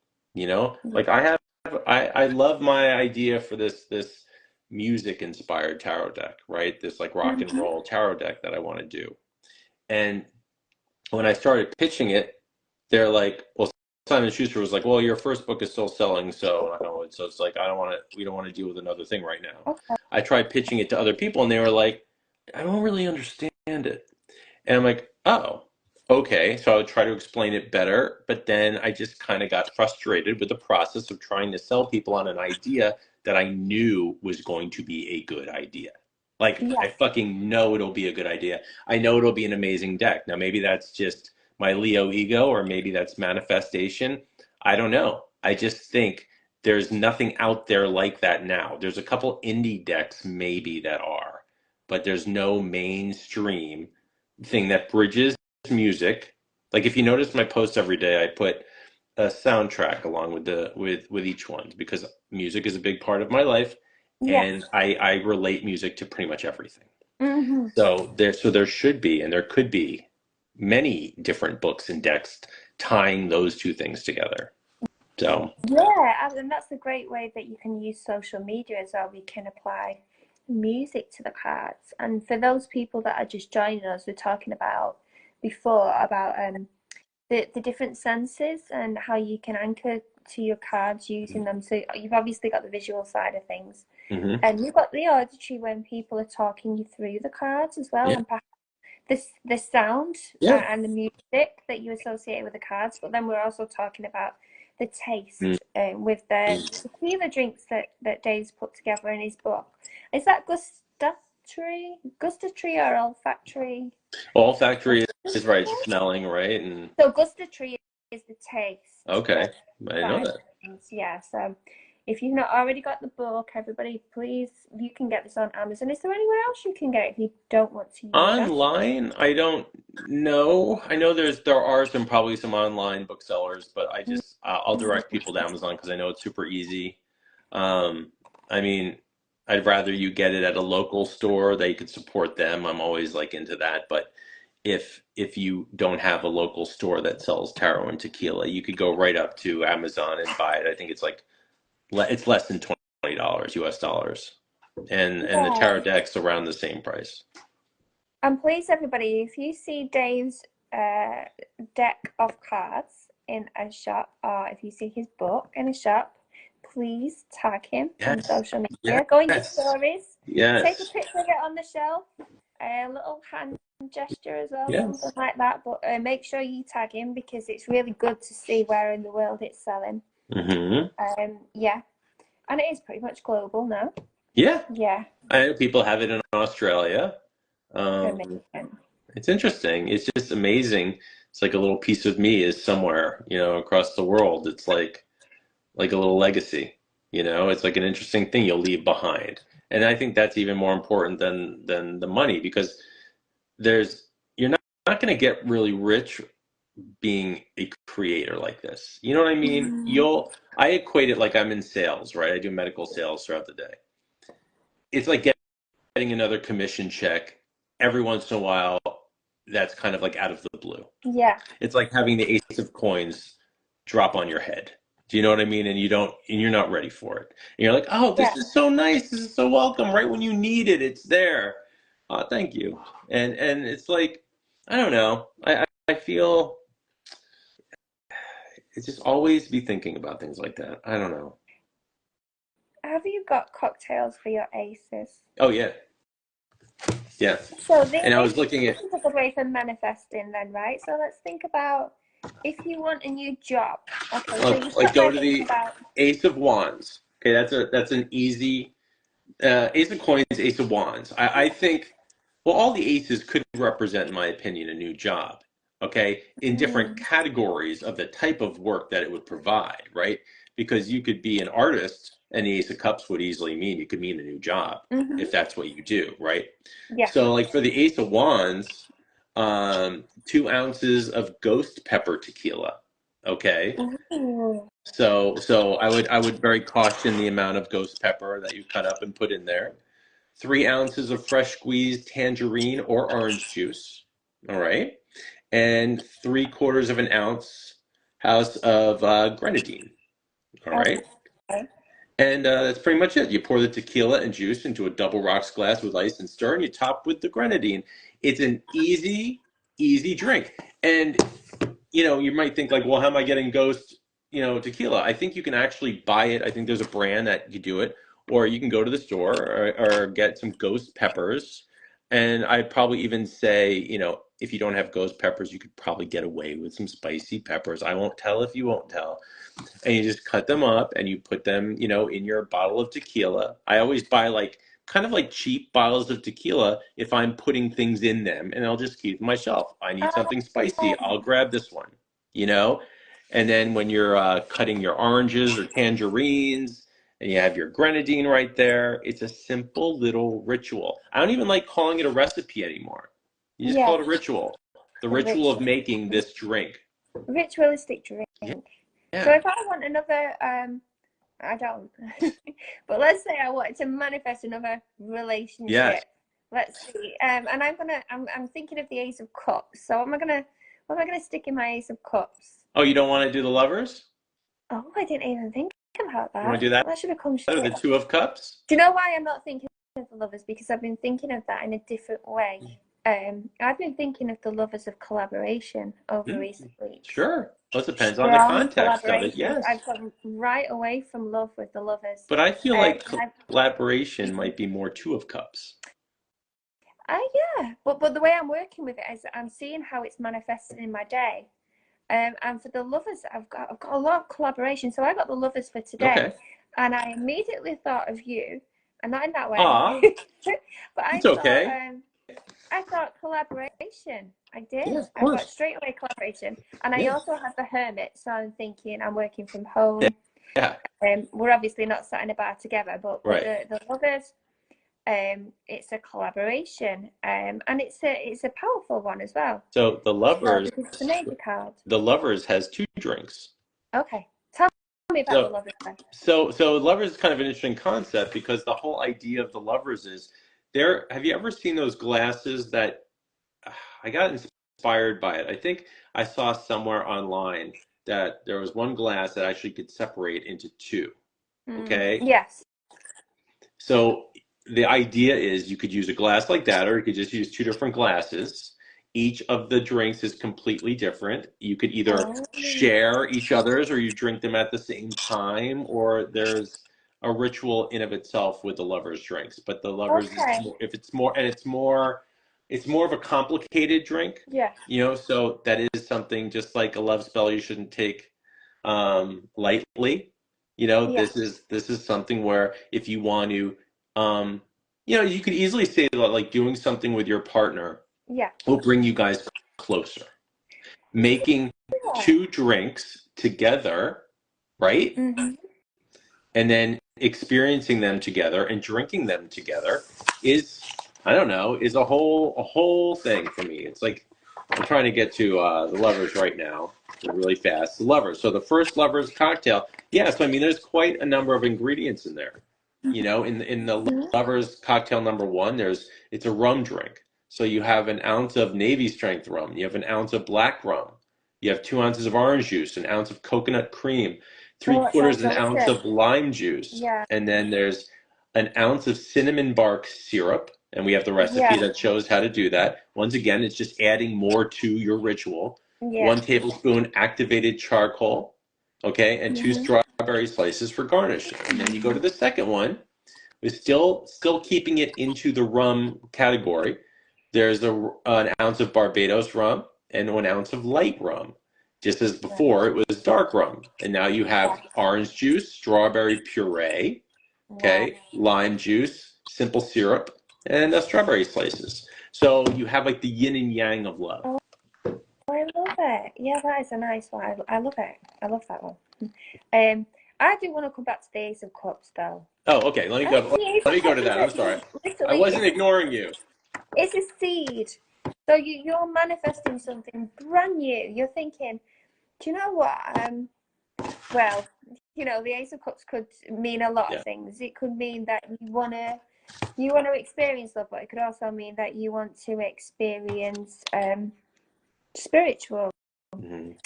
Like I love my idea for this music inspired tarot deck, right? This like rock and Hmm. roll tarot deck that I want to do. And when I started pitching it, they're like, well, Simon Schuster was like, well, your first book is still selling, so I don't know. So it's like, we don't want to deal with another thing right now. Okay. I tried pitching it to other people, and they were like, I don't really understand it. And I'm like, oh, okay. So I would try to explain it better, but then I just kind of got frustrated with the process of trying to sell people on an idea that I knew was going to be a good idea. Like, Yeah. I fucking know it'll be a good idea. I know it'll be an amazing deck. Now, maybe that's just my Leo ego, or maybe that's manifestation. I don't know. I just think there's nothing out there like that now. There's a couple indie decks maybe that are, but there's no mainstream thing that bridges music. Like if you notice my posts every day, I put a soundtrack along with with each one because music is a big part of my life, and Yes. I relate music to pretty much everything. Hmm. So there should be and there could be many different books and decks tying those two things together. So Yeah, and that's a great way that you can use social media as well. We can apply music to the cards. And for those people that are just joining us, we're talking about before about the different senses and how you can anchor to your cards using them. So you've obviously got the visual side of things, mhm. and you've got the auditory when people are talking you through the cards as well, Yeah, and perhaps the sound yeah. and the music that you associate with the cards. But then we're also talking about the taste with the Mm. tequila drinks that Dave's put together in his book. Is that gustatory or olfactory? Olfactory is right, smelling, right? And So gustatory is the taste okay, I didn't know side of that. things. Yeah. So if you've not already got the book, everybody, please, you can get this on Amazon. Is there anywhere else you can get it if you don't want to use them? Online, I don't know. I know there are probably some online booksellers, but I'll direct people to Amazon because I know it's super easy. Um, I mean, I'd rather you get it at a local store. They could support them. I'm always like into that. But if you don't have a local store that sells taro and tequila, you could go right up to Amazon and buy it. I think it's like it's less than $20 US dollars, and the Yeah. tarot deck's around the same price. And please, everybody, if you see Dave's uh, deck of cards in a shop, or if you see his book in a shop, please tag him on Yes, social media. Go in your yes, stories, take a yes, picture of it on the shelf, a little hand gesture as well, something yes. like that. But make sure you tag him because it's really good to see where in the world it's selling. Hmm. Yeah, and it is pretty much global now. Yeah, Yeah, I know people have it in Australia. Um, amazing. it's interesting. It's just amazing. It's like a little piece of me is somewhere, across the world. It's like a little legacy. It's like an interesting thing you'll leave behind. And I think that's even more important than the money because you're not going to get really rich being a creator like this. You know what I mean? Mm, I equate it like I'm in sales, right? I do medical sales throughout the day. It's like getting another commission check every once in a while that's kind of like out of the blue. yeah, It's like having the ace of coins drop on your head. Do you know what I mean? And you're not ready for it. And you're like, oh, yeah. this is so nice. This is so welcome. Right when you need it, it's there. Oh, thank you. And it's like, I don't know. I feel it's just always be thinking about things like that. I don't know. Have you got cocktails for your aces? Oh yeah, yeah. So And I this was looking at is a good way for manifesting then, right? So let's think about if you want a new job. Okay, so you like start go by to thinking the about, Ace of Wands. Okay, that's an easy Ace of Coins, Ace of Wands. I think, well, all the aces could represent, in my opinion, a new job. okay, in different Mm. categories of the type of work that it would provide, right? Because you could be an artist, and the Ace of Cups would easily mean you could mean a new job if that's what you do, right? Yeah. So, like for the Ace of Wands, 2 ounces of ghost pepper tequila, okay? Ooh. So I would very caution the amount of ghost pepper that you cut up and put in there. 3 ounces of fresh squeezed tangerine or orange juice, all right? And 3/4 of an ounce of grenadine. All right. Okay. And that's pretty much it. You pour the tequila and juice into a double rocks glass with ice and stir, and you top with the grenadine. It's an easy, easy drink. And you might think like, well, how am I getting Ghost, tequila? I think you can actually buy it. I think there's a brand that you do it, or you can go to the store or get some Ghost peppers. And I'd probably even say, if you don't have Ghost peppers, you could probably get away with some spicy peppers. I won't tell if you won't tell. And you just cut them up and you put them, in your bottle of tequila. I always buy like kind of like cheap bottles of tequila if I'm putting things in them, and I'll just keep them on my shelf. I need something spicy. I'll grab this one, you know? And then when you're cutting your oranges or tangerines and you have your grenadine right there, it's a simple little ritual. I don't even like calling it a recipe anymore. You just call Yeah. it a ritual. The A ritual of ritual. making this drink. Ritualistic drink. So Yeah. if I want another, I don't, but let's say I wanted to manifest another Yes. relationship. Let's see, and I'm thinking of the Ace of Cups. So what am I gonna stick in my Ace of Cups? Oh, you don't want to do the lovers? Oh, I didn't even think about You want that. to do that? That should have come Or straight. the Two of Cups? Do you know why I'm not thinking of the lovers? Because I've been thinking of that in a different way. I've been thinking of the lovers of collaboration over recent weeks. Sure. Well, it depends on the Strong context of it, collaborations. yes. I've gone right away from love with the lovers. But I feel like I've, collaboration might be more Two of Cups. yeah, but the way I'm working with it is I'm seeing how it's manifested in my day. And for the lovers, I've got a lot of collaboration. So I got the lovers for today, Okay. and I immediately thought of you, and not in that way, Aw, but it's okay. I thought collaboration. I did. Yeah, of I got course. straight away collaboration, and I Yeah. also had the hermit. So I'm thinking I'm working from home. Yeah. We're obviously not sat in a bar together, but with Right. the lovers, it's a collaboration, and it's a powerful one as well. So Because it's the major card. the lovers has 2 drinks. Okay, tell me about the So lovers then. so lovers is kind of an interesting concept because the whole idea of the lovers is there. Have you ever seen those glasses that I got inspired by it? I think I saw somewhere online that there was one glass that actually could separate into two. Okay. Yes. So the idea is you could use a glass like that, or you could just use 2 different glasses. Each of the drinks is completely different. You could either Oh. share each other's, or you drink them at the same time, or there's a ritual in of itself with the lovers' drinks. But the lovers, Okay. if it's more, and it's more of a complicated drink. Yeah. So that is something just like a love spell you shouldn't take lightly. Yeah. This is something where if you want to, you could easily say that like doing something with your partner Yeah. will bring you guys closer. Making Yeah. 2 drinks together, right? Mm-hmm. And then experiencing them together and drinking them together is, I don't know, is a whole thing for me. It's like I'm trying to get to the lovers right now really fast. The lovers. So the first lovers cocktail. Yeah, so I mean, there's quite a number of ingredients in there. In the lovers cocktail number 1, it's a rum drink. So you have an ounce of Navy strength rum. You have an ounce of black rum. You have 2 ounces of orange juice, an ounce of coconut cream, 3/4 of an ounce of lime juice, Yeah. and then there's an ounce of cinnamon bark syrup. And we have the recipe that shows how to do that. Once again, it's just adding more to your ritual. Yeah. 1 tablespoon activated charcoal, okay, and 2 strawberry slices for garnish. And then you go to the second one. We're still keeping it into the rum category. There's an ounce of Barbados rum and 1 ounce of light rum. Just as before, it was dark rum. And now you have orange juice, strawberry puree, okay, lime juice, simple syrup, and strawberry slices. So you have like the yin and yang of love. Oh, I love it. Yeah, that is a nice one. I love it. I love that one. Um, I do want to come back to the Ace of Cups though. Oh, okay. Let me I go. think the Ace Let of me go Cups to is that. I'm sorry. I literally wasn't ignoring you. it's a seed. So you're manifesting something brand new. You're thinking, do you know what? Well, the Ace of Cups could mean a lot of Yeah. things. It could mean that you wanna experience love, but it could also mean that you want to experience spiritual Mhm.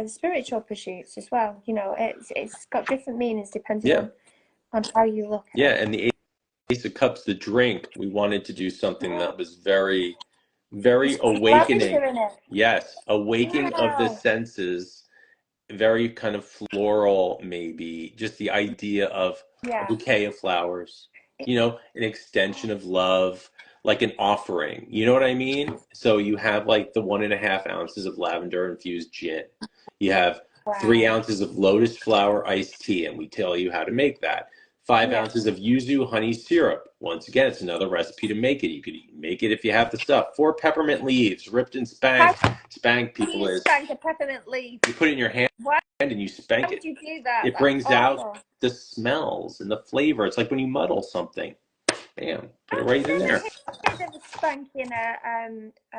spiritual pursuits as well. It's got different meanings depending Yeah. on how you look at Yeah. it. And the Ace of Cups, the drink, we wanted to do something that was very, very It's got awakening. lavender in it. Yes. Awakening of the Wow. senses, very kind of floral, maybe. Just the idea of a Yeah. bouquet of flowers, It, an extension of love, like an offering. You know what I mean? So you have like the 1.5 ounces of lavender infused gin. You have three wow. ounces of lotus flower iced tea, and we tell you how to make that. Five Yeah. ounces of yuzu honey syrup. Once again, it's another recipe to make it. You could make it if you have the stuff. 4 peppermint leaves, ripped and How spanked. Spank do people you is spank a peppermint leaf? you put it in your hand Why and you spank would it. you do that? It That's brings out awful. the smells and the flavor. It's like when you muddle something. Bam, put it I've right in there. never heard of spanking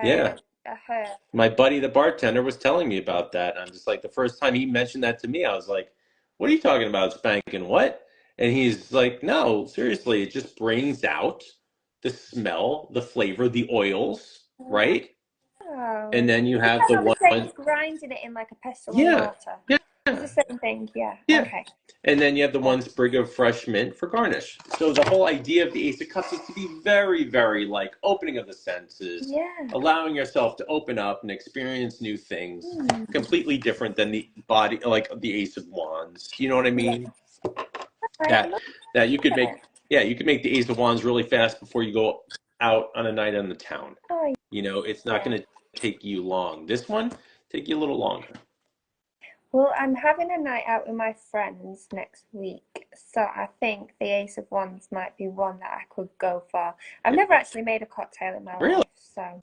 Yeah. a herb. My buddy, the bartender, was telling me about that. And I'm just like, the first time he mentioned that to me, I was like, what are you talking about, spanking what? And he's like, no, seriously, it just brings out the smell, the flavor, the oils, right? And Oh. then you Is have that the not the one, same as grinding it in like a pestle and yeah, mortar? yeah, It's the same thing, yeah. yeah. Okay. And then you have the Yeah. one sprig of fresh mint for garnish. So the whole idea of the Ace of Cups is to be very, very like opening of the senses, Yeah. allowing yourself to open up and experience new things, Hmm. completely different than the body, like the Ace of Wands. You know what I Yeah. mean? I That love that you could make, it. yeah, you could make the Ace of Wands really fast before you go out on a night on the town. Oh, It's not yeah. going to take you long. This one take you a little longer. Well, I'm having a night out with my friends next week, so I think the Ace of Wands might be one that I could go for. I've never actually made a cocktail in my Really? life, so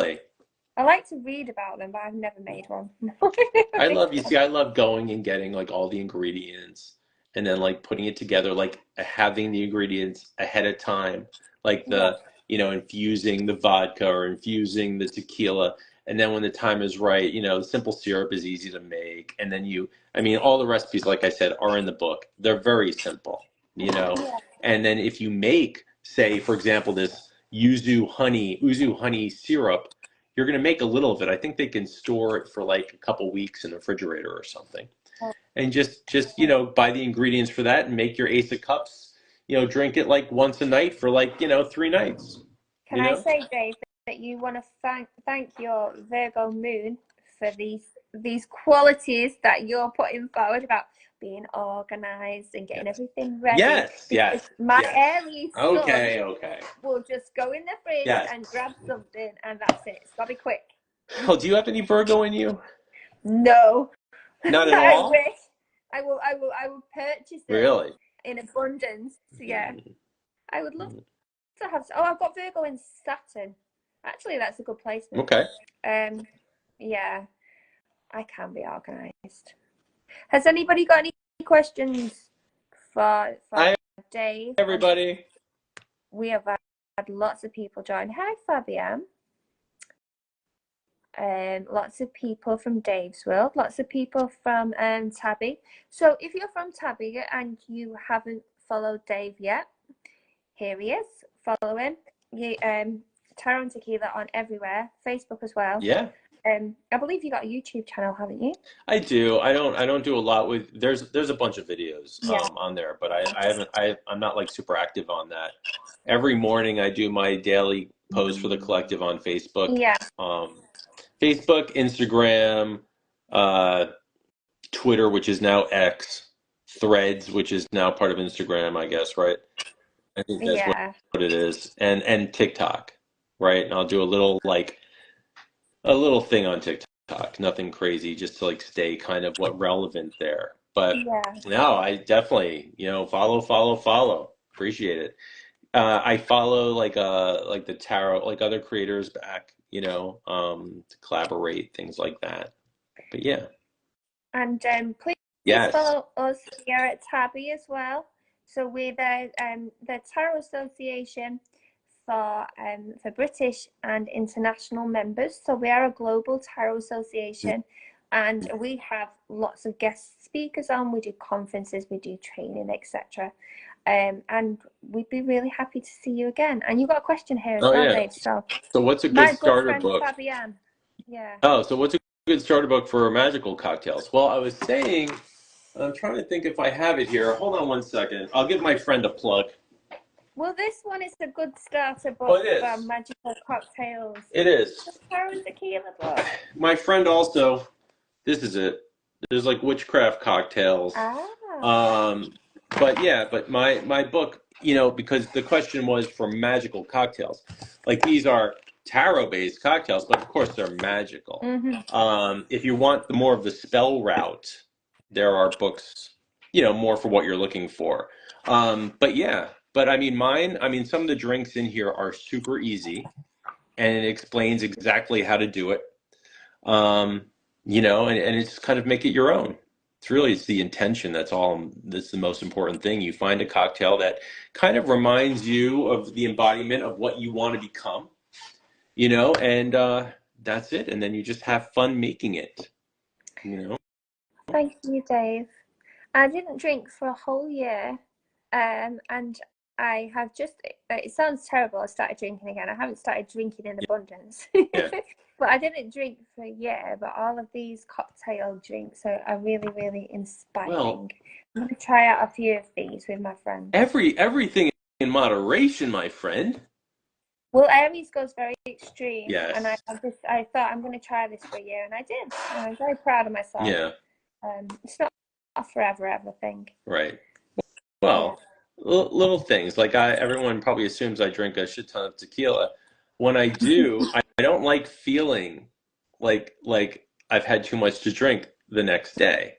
I like to read about them, but I've never made one. You see, I love going and getting like all the ingredients and then like putting it together, like having the ingredients ahead of time, like Yeah, infusing the vodka or infusing the tequila. And then when the time is right, the simple syrup is easy to make. And then I mean, all the recipes, like I said, are in the book. They're very simple, you know. yeah, And then if you make, say, for example, this uzu honey syrup, you're going to make a little of it. I think they can store it for like a couple weeks in the refrigerator or something. And just buy the ingredients for that and make your Ace of Cups. Drink it like once a night for like 3 nights. Can I say, Dave, that you want to thank your Virgo moon for these qualities that you're putting forward about being organized and getting Yes, everything ready? yes, Because yes, my yes. Aries sun Okay, okay. will just go in the fridge Yes. and grab something, and that's it. It's gotta be quick. Oh, do you have any Virgo in you? No, Not at I all? wish. I will purchase it Really? in abundance. Yeah, Mm, I would love mm. to have. Oh, I've got Virgo in Saturn. Actually, that's a good placement. Okay. Yeah, I can be organised. Has anybody got any questions for Hi, Dave? And everybody. we have had lots of people join. Hi, Fabian. Lots of people from Dave's World, lots of people from TABI. So if you're from TABI and you haven't followed Dave yet, here he is. Follow him. Taro and Tequila on everywhere, Facebook as well. Yeah, I believe you got a YouTube channel, haven't you? I do. I don't do a lot with. There's a bunch of videos Yeah. on there, but I haven't. I'm not like super active on that. Every morning I do my daily post for the collective on Facebook. Yeah. Facebook, Instagram, uh, Twitter, which is now X, Threads, which is now part of Instagram, I guess, right? I think that's Yeah. what it is, and TikTok, right? And I'll do a little thing on TikTok, nothing crazy, just to like stay kind of relevant there. But Yeah. no, I definitely, follow, follow, follow. Appreciate it. I follow like the tarot, like other creators back, to collaborate, things like that. But yeah. And please Yes. follow us here at TABI as well. So we're the Tarot Association for British and international members. So we are a global tarot association, and we have lots of guest speakers on. We do conferences, we do training, etc. And we'd be really happy to see you again. And you've got a question here as Oh well, yeah. Dave. So So what's a good my good starter friend book? Fabienne. Yeah. Oh, so what's a good starter book for magical cocktails? Well, I was saying, I'm trying to think if I have it here. Hold on one second. I'll give my friend a plug. Well, this one is a good starter Oh, book it for is. magical cocktails. It is. The Tarot and Tequila book. My friend also, this is it. There's like witchcraft cocktails. Ah. But yeah, but my book, because the question was for magical cocktails. Like these are tarot-based cocktails, but of course they're magical. If you want the more of the spell route, there are books, more for what you're looking for. But yeah, but I mean some of the drinks in here are super easy, and it explains exactly how to do it. And it's kind of make it your own. It's the intention. That's the most important thing. You find a cocktail that kind of reminds you of the embodiment of what you want to become, and that's it. And then you just have fun making it, Thank you, Dave. I didn't drink for a whole year, and I have just, it sounds terrible, I started drinking again. I haven't started drinking in abundance. Yeah. But I didn't drink for a year, but all of these cocktail drinks are really, really inspiring. Well, I'm going to try out a few of these with my friends. Everything in moderation, my friend. Well, Aries goes very extreme. Yes. And I thought I'm going to try this for a year, and I did. And I'm very proud of myself. Yeah. It's not a forever ever thing. Right. Well, little things like everyone probably assumes I drink a shit ton of tequila. When I do, I don't like feeling like I've had too much to drink the next day.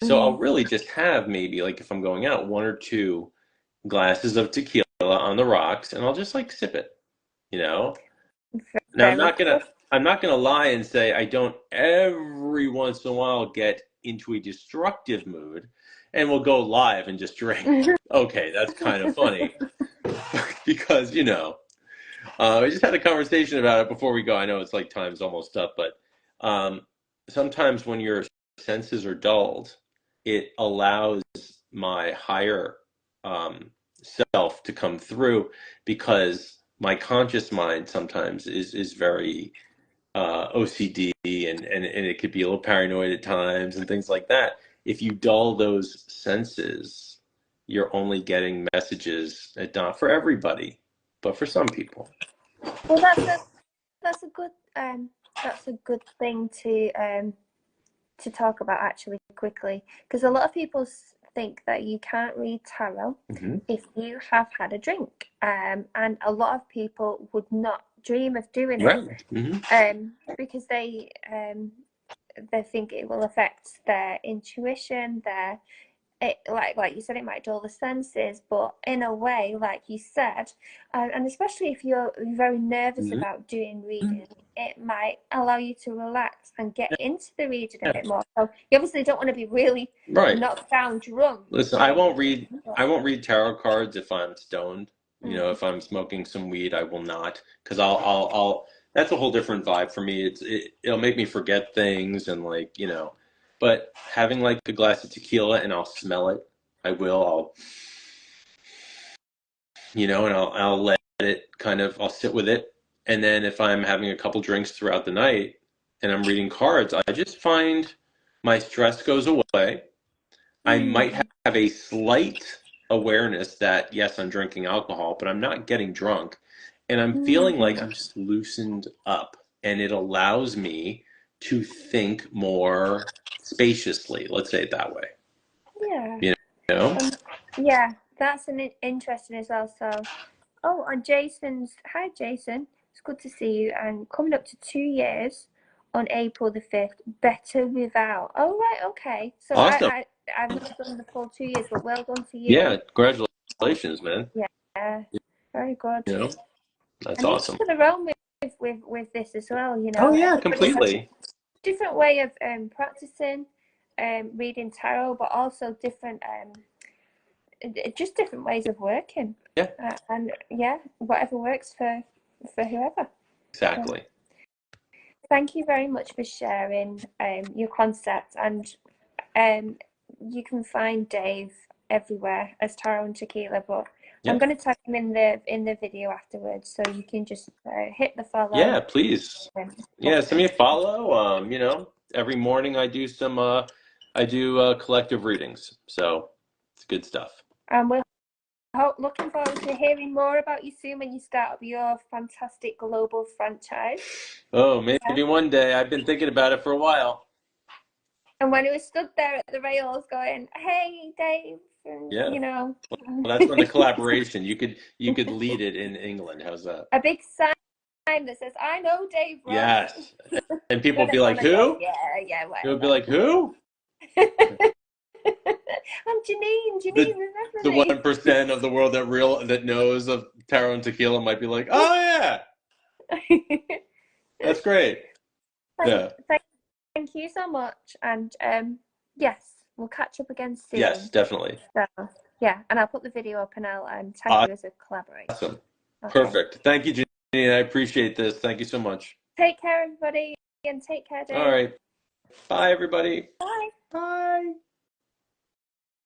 So I'll really just have maybe like if I'm going out 1 or 2 glasses of tequila on the rocks, and I'll just like sip it, Now I'm not gonna lie and say I don't every once in a while get into a destructive mood and will go live and just drink. Okay, that's kind of funny because we just had a conversation about it before we go. I know it's like time's almost up, but sometimes when your senses are dulled, it allows my higher self to come through because my conscious mind sometimes is very OCD and it could be a little paranoid at times and things like that. If you dull those senses, you're only getting messages, not for everybody, but for some people. Well, that's a good thing to talk about actually quickly, because a lot of people think that you can't read tarot if you have had a drink, and a lot of people would not dream of doing it, because they think it will affect their intuition, like you said, it might dull the senses, but in a way, like you said, and especially if you're very nervous about doing reading, it might allow you to relax and get into the reading a bit more. So you obviously don't want to be really knocked down drunk. Listen, I won't read tarot cards if I'm stoned. If I'm smoking some weed, I will not, because I'll that's a whole different vibe for me. It'll make me forget things and but having like a glass of tequila and I'll smell it, I'll and I'll let it I'll sit with it. And then if I'm having a couple drinks throughout the night and I'm reading cards, I just find my stress goes away. I might have a slight awareness that, yes, I'm drinking alcohol, but I'm not getting drunk. And I'm feeling like I'm just loosened up. And it allows me to think more spaciously. Let's say it that way. Yeah. Yeah, that's an interesting as well. So, and hi Jason, it's good to see you. And coming up to 2 years on April the 5th, better without. Oh, right, okay. So awesome. I've not done the full 2 years, but well done to you. Yeah, congratulations, man. Yeah, very good. That's awesome. To the realm with with this as well. You Oh know, yeah, everybody has a completely. different way of practicing reading tarot, but also different just different ways of working. Yeah, And yeah, whatever works for whoever. So, exactly. thank you very much for sharing your concept, and you can find Dave everywhere as Tarot and Tequila, but I'm Yeah. going to tag him in the video afterwards, so you can just hit the follow. Yeah, please. And, Yeah, send me a follow. You know, every morning I do collective readings. So it's good stuff. and we're looking forward to hearing more about you soon when you start up your fantastic global franchise. Oh, Yeah. maybe one day. I've been thinking about it for a while. And when he was stood there at the rails going, "Hey, Dave," and, Yeah. you know, Well, that's when the collaboration. You could lead it in England. How's that? a big sign that says, "I know Dave Ross." Yes. And people Then would be like, everyone will go, "Who?" yeah, They would be whatever. like, "Who?" I'm Janine. The Janine, remember the me? 1% of the world that knows of Tarot and Tequila might be like, "Oh yeah, that's great." thank, Yeah. thank, thank you so much. And yes, we'll catch up again Yes, soon. definitely. So, yeah, and I'll put the video up and I'll tag you as a collaborator. Awesome. Okay. Perfect. Thank you, Janine. I appreciate this. Thank you so much. Take care, everybody, and take care, All Dave. right. Bye, everybody. Bye. Bye.